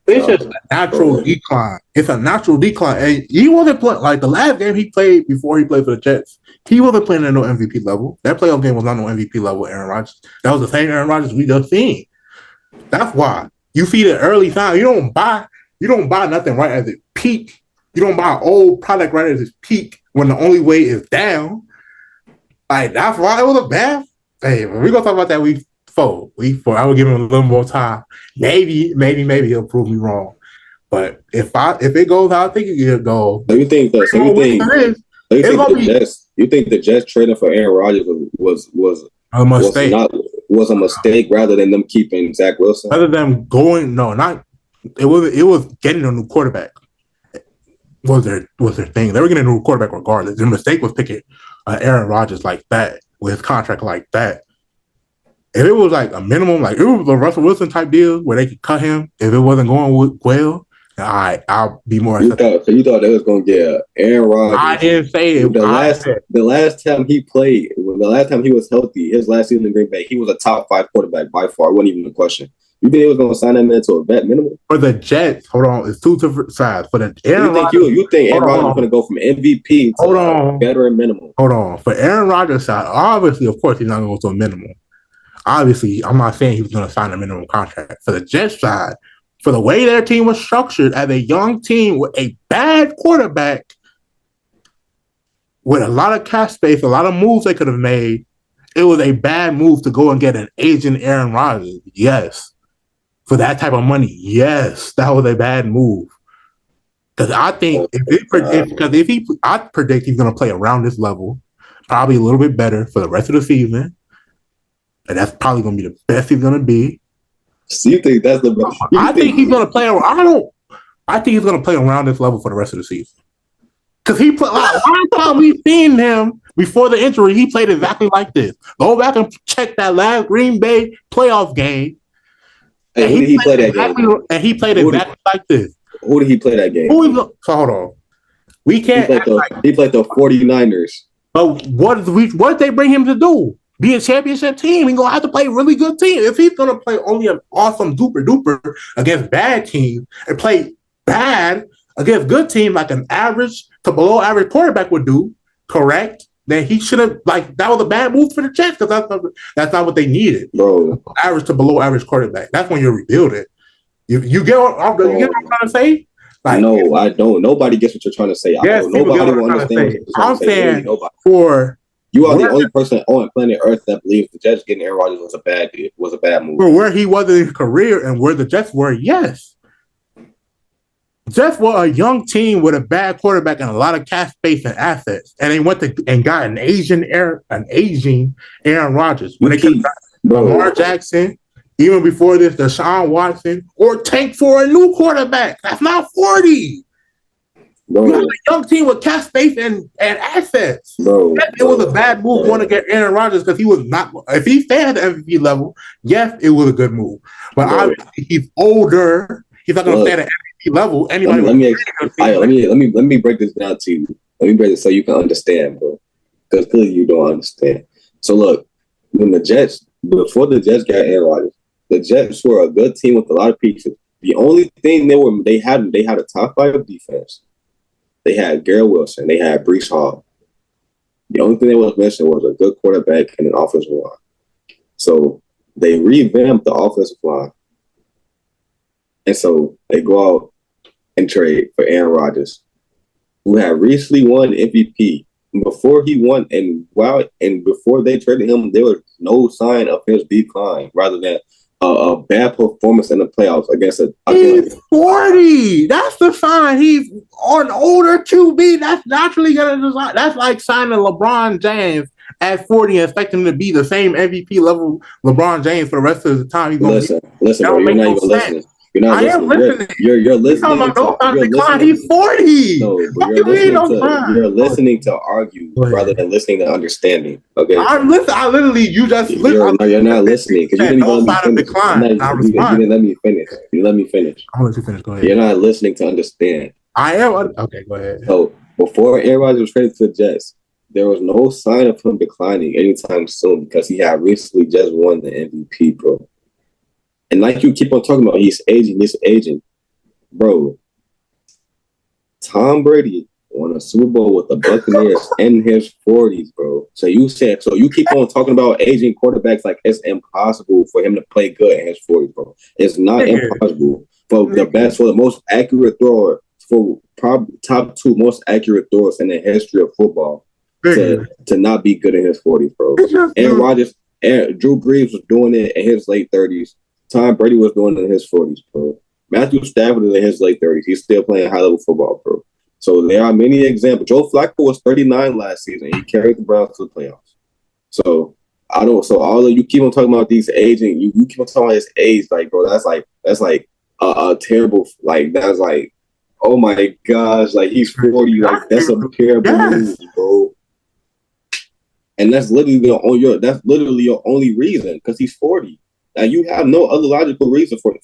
It's just a natural decline. It's a natural decline. And he wasn't playing like the last game he played before he played for the Jets. He wasn't playing at no MVP level. That playoff game was not no MVP level. Aaron Rodgers. That was the same Aaron Rodgers we just seen. That's why you see the early sign. You don't buy nothing right as it peak. You don't buy an old product right as its peak when the only way is down. Like that's why it was a bad. Hey, we're gonna talk about that week 4. I would give him a little more time. Maybe he'll prove me wrong. But if it goes out, I think it'll go. So you think the Jets trading for Aaron Rodgers was a mistake? Was a mistake rather than them keeping Zach Wilson. Rather than going, it was getting a new quarterback. Was their thing? They were getting a new quarterback regardless. The mistake was picking Aaron Rodgers like that with his contract like that. If it was like a minimum, like it was a Russell Wilson type deal where they could cut him if it wasn't going well, I'll be more. You thought they was going to get Aaron Rodgers. I didn't say it. The last time he played, the last time he was healthy, his last season in Green Bay, he was a top 5 quarterback by far. It wasn't even a question. You think he was going to sign that man to a vet minimum? For the Jets, hold on, it's 2 different sides. For the Aaron Rodgers, you think Aaron Rodgers is going to go from MVP to a veteran minimum? Hold on. For Aaron Rodgers' side, obviously, of course, he's not going to go to a minimum. Obviously, I'm not saying he was going to sign a minimum contract. For the Jets side, for the way their team was structured as a young team with a bad quarterback, with a lot of cap space, a lot of moves they could have made, it was a bad move to go and get an agent Aaron Rodgers. Yes. For that type of money, yes, that was a bad move. Because I think I predict he's going to play around this level, probably a little bit better for the rest of the season. And that's probably going to be the best he's going to be. So you think that's the best? I think he's going to play around. I think he's going to play around this level for the rest of the season. Because he played. Last time we seen him before the injury, he played exactly like this. Go back and check that last Green Bay playoff game. Hey, who did he play that game? And he played exactly like this. Who did he play that game? So hold on. We can't. He played the 49ers. But what did they bring him to do? Be a championship team. He's gonna have to play a really good team. If he's gonna play only an awesome duper duper against bad teams and play bad against good teams like an average to below average quarterback would do, correct? Then he should have that was a bad move for the Jets because that's not what they needed. Bro. Average to below average quarterback. That's when you're rebuilding. You get what I'm trying to say? No, I don't. Nobody gets what you're trying to say. Yes, nobody will understand. I'm saying for you are the only person on planet Earth that believes the Jets getting Aaron Rodgers was a bad move. For where he was in his career and where the Jets were, yes. Jets were a young team with a bad quarterback and a lot of cap space and assets, and they went and got an aging Aaron Rodgers. When they could Lamar Jackson, even before this, Deshaun Watson, or tank for a new quarterback. That's not 40. Bro. You have a young team with cap space and assets. It was a bad move going to get Aaron Rodgers because he was not. If he stayed at the MVP level, yes, it was a good move. But obviously, he's older. He's not going to stay at the MVP level. Anybody? Let me break this down to you. Let me break it so you can understand, bro. Because clearly you don't understand. So look, when before the Jets got Aaron Rodgers, the Jets were a good team with a lot of pieces. The only thing they had a top 5 defense. They had Garrett Wilson. They had Breece Hall. The only thing they was missing was a good quarterback and an offensive line. So they revamped the offensive line. And so they go out and trade for Aaron Rodgers, who had recently won MVP. Before he won and before they traded him, there was no sign of his decline, rather than a bad performance in the playoffs He's 40. That's the sign. He's an older QB. That's naturally gonna design. That's like signing LeBron James at 40 and expecting him to be the same MVP level LeBron James for the rest of the time. Listen, bro, you're not even listening. You're not listening. You're listening. He's 40. No, you're listening to argue rather than listening to understanding. Okay. I'm listening. I literally, you just listen. You're not listening because you didn't let me finish. You didn't let me finish. You let me finish. I'll let you finish. Go ahead. You're not listening to understand. I am. Okay, go ahead. So before Aaron Rodgers was traded to the Jets, there was no sign of him declining anytime soon because he had recently just won the MVP, bro. And like you keep on talking about, he's aging. Bro, Tom Brady won a Super Bowl with the Buccaneers in his 40s, bro. So you keep on talking about aging quarterbacks like it's impossible for him to play good in his 40s, bro. It's not impossible for the most accurate thrower, for probably top 2 most accurate throwers in the history of football to not be good in his 40s, bro. Aaron Rodgers, Drew Brees was doing it in his late 30s. Tom Brady was doing it in his 40s, bro. Matthew Stafford is in his late 30s. He's still playing high-level football, bro. So there are many examples. Joe Flacco was 39 last season. He carried the Browns to the playoffs. So all of you keep on talking about these aging. You keep on talking about his age, like, bro. That's like a terrible. Like that's like, oh my gosh, like he's 40. Like that's a terrible move, bro. And that's literally your only reason because he's 40. Now you have no other logical reason for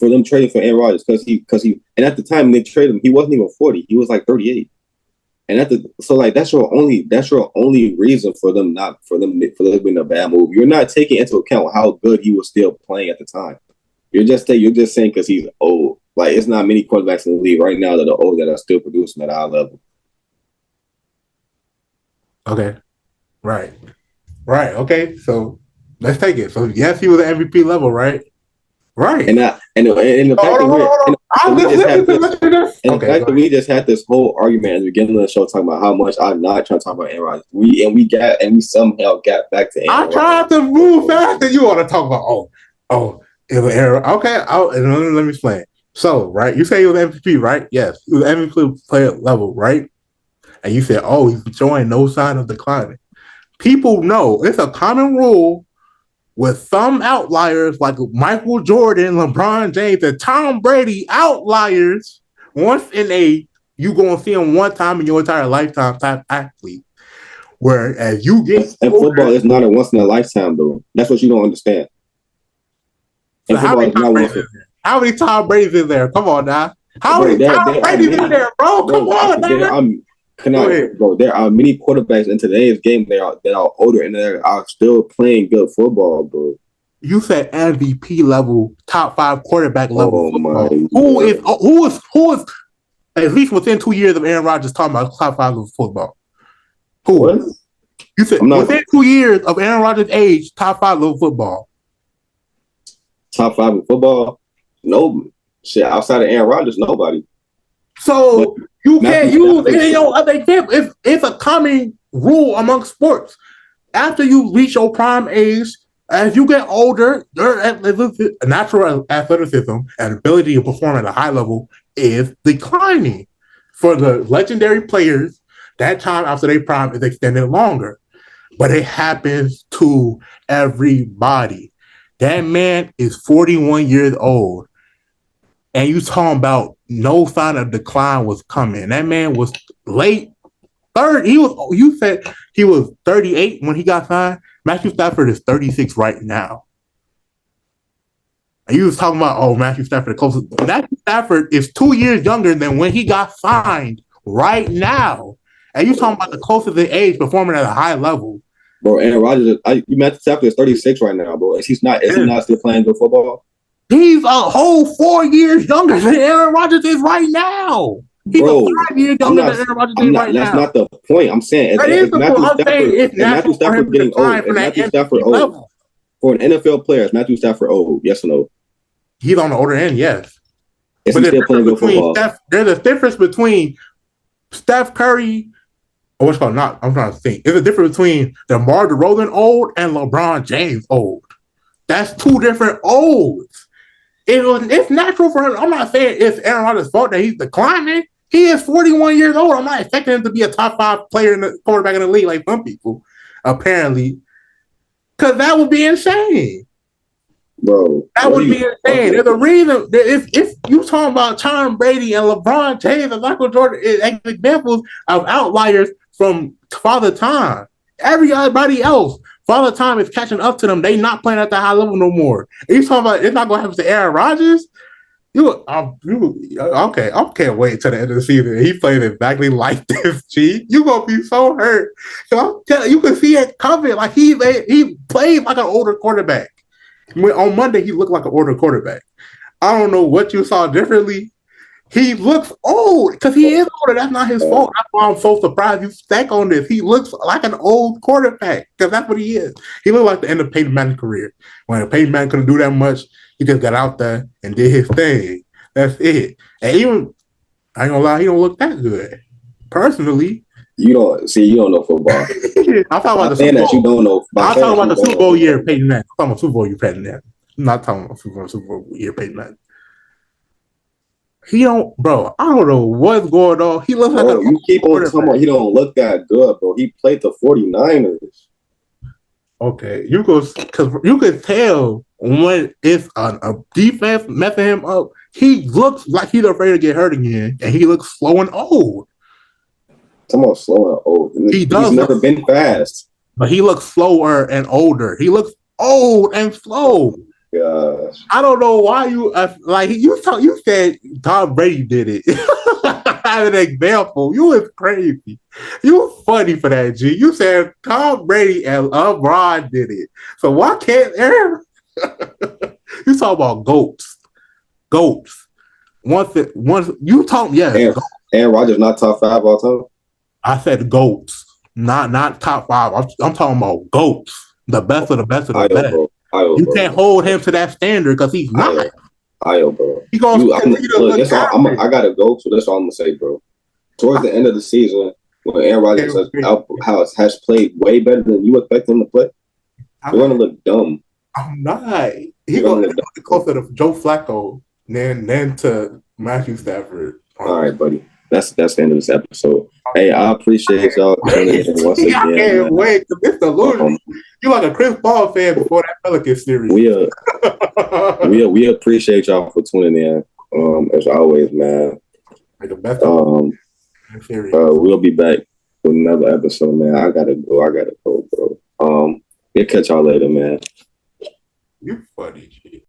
them trading for Aaron Rodgers because he and at the time they traded him, he wasn't even 40. He was like 38. And that's your only reason for them being a bad move. You're not taking into account how good he was still playing at the time. You're just saying because he's old. Like it's not many quarterbacks in the league right now that are old that are still producing at a high level. Okay. Right. Okay. So let's take it. So yes, he was at MVP level, right? Right. And the fact that we just had this whole argument at the beginning of the show talking about how much I'm not trying to talk about Aaron Rodgers. We somehow got back to Aaron Rodgers. I tried to move faster. You want to talk about it was Aaron. Okay, let me explain. So, right, you say he was MVP, right? Yes, he was MVP player level, right? And you said, he's showing no sign of declining. People know it's a common rule with some outliers like Michael Jordan, LeBron James, and Tom Brady, outliers, once in you going to see them one time in your entire lifetime type athlete. Whereas you get... And football is not a once in a lifetime, though. That's what you don't understand. So how many Tom Brady's in there? How many Tom Brady's in there? Come on now. How many Tom Brady's in there, bro? Come on, bro. There are many quarterbacks in today's game that are older and they are still playing good football, bro. You said MVP level, top 5 quarterback level. Oh who is at least within 2 years of Aaron Rodgers talking about top 5 of football? Who? What? You said within 2 years of Aaron Rodgers' age, top 5 of football. Top 5 in football? No shit. Outside of Aaron Rodgers, nobody. So you can't use any other example. It's a common rule among sports. After you reach your prime age, as you get older, your natural athleticism and ability to perform at a high level is declining. For the legendary players, that time after their prime is extended longer. But it happens to everybody. That man is 41 years old. And you talking about no sign of decline was coming. That man was late third. You said he was 38 when he got signed. Matthew Stafford is 36 right now. And you was talking about, Matthew Stafford, the closest. Matthew Stafford is 2 years younger than when he got signed right now. And you talking about the closest in age performing at a high level. Bro, Aaron Rodgers, Matthew Stafford is 36 right now, bro. Is he not still playing good football? He's a whole 4 years younger than Aaron Rodgers is right now. He's 5 years younger than Aaron Rodgers is right now. That's not the point. I'm saying is Matthew Stafford getting old. Is Matthew Stafford old? For an NFL player, is Matthew Stafford old? Yes or no? He's on the older end, yes. Is he still playing good football? There's a difference between Steph Curry, or what's called not. I'm trying to think. There's a difference between DeMar DeRozan old and LeBron James old. That's 2 different olds. It's natural for him. I'm not saying it's Aaron Rodgers' fault that he's declining. He is 41 years old. I'm not expecting him to be a top 5 player in the quarterback in the league like some people, apparently. Because that would be insane. Bro. That would be insane. There's a reason. If you talking about Tom Brady and LeBron James and Michael Jordan as examples of outliers from Father Time. Everybody else, Father Time is catching up to them. They not playing at the high level no more. And you talking about it's not going to happen to Aaron Rodgers? Okay, I can't wait till the end of the season. He played exactly like this, G. You gonna be so hurt. So you can see it coming. Like he played like an older quarterback. On Monday, he looked like an older quarterback. I don't know what you saw differently. He looks old because he is older. That's not his fault. That's why I'm so surprised you stack on this. He looks like an old quarterback because that's what he is. He looked like the end of Peyton Manning's career. When Peyton Manning couldn't do that much, he just got out there and did his thing. That's it. And even, I ain't gonna lie, he don't look that good. Personally. You don't know football. I'm talking about the Super Bowl. You don't know. I'm talking about the Super Bowl year of Peyton Manning. I'm talking about Super Bowl year Peyton Manning. I'm not talking about Super Bowl year Peyton Manning. I don't know what's going on. He looks like you keep on talking about he don't look that good, bro. He played the 49ers. Okay, because you could tell when it's a defense messing him up. He looks like he's afraid to get hurt again, and he looks slow and old. Talking about slow and old. He's never been fast. But he looks slower and older. He looks old and slow. Gosh. I don't know why you you said Tom Brady did it. As an example, you was crazy. You was funny for that, G. You said Tom Brady and LeBron did it. So why can't Aaron? You talk about goats. Once you talk, yes. Aaron Rodgers not top 5 all time. I said goats, not top 5. I'm talking about goats, the best of the best of the best. Bro. You can't hold him to that standard because he's not. Bro. He gonna I gotta go, so that's all I'm gonna say, bro. Towards the end of the season, when Aaron Rodgers has played way better than you expect him to play, you're gonna look dumb. I'm not. He's gonna look closer to Joe Flacco than to Matthew Stafford. All right, buddy. That's the end of this episode. Hey, I appreciate y'all tuning in once again. I can't wait. It's delusional. You like a Chris Paul fan before that Pelican series. We appreciate y'all for tuning in. As always, man. Like the best we'll be back with another episode, man. I gotta go, bro. We'll catch y'all later, man. You funny, G.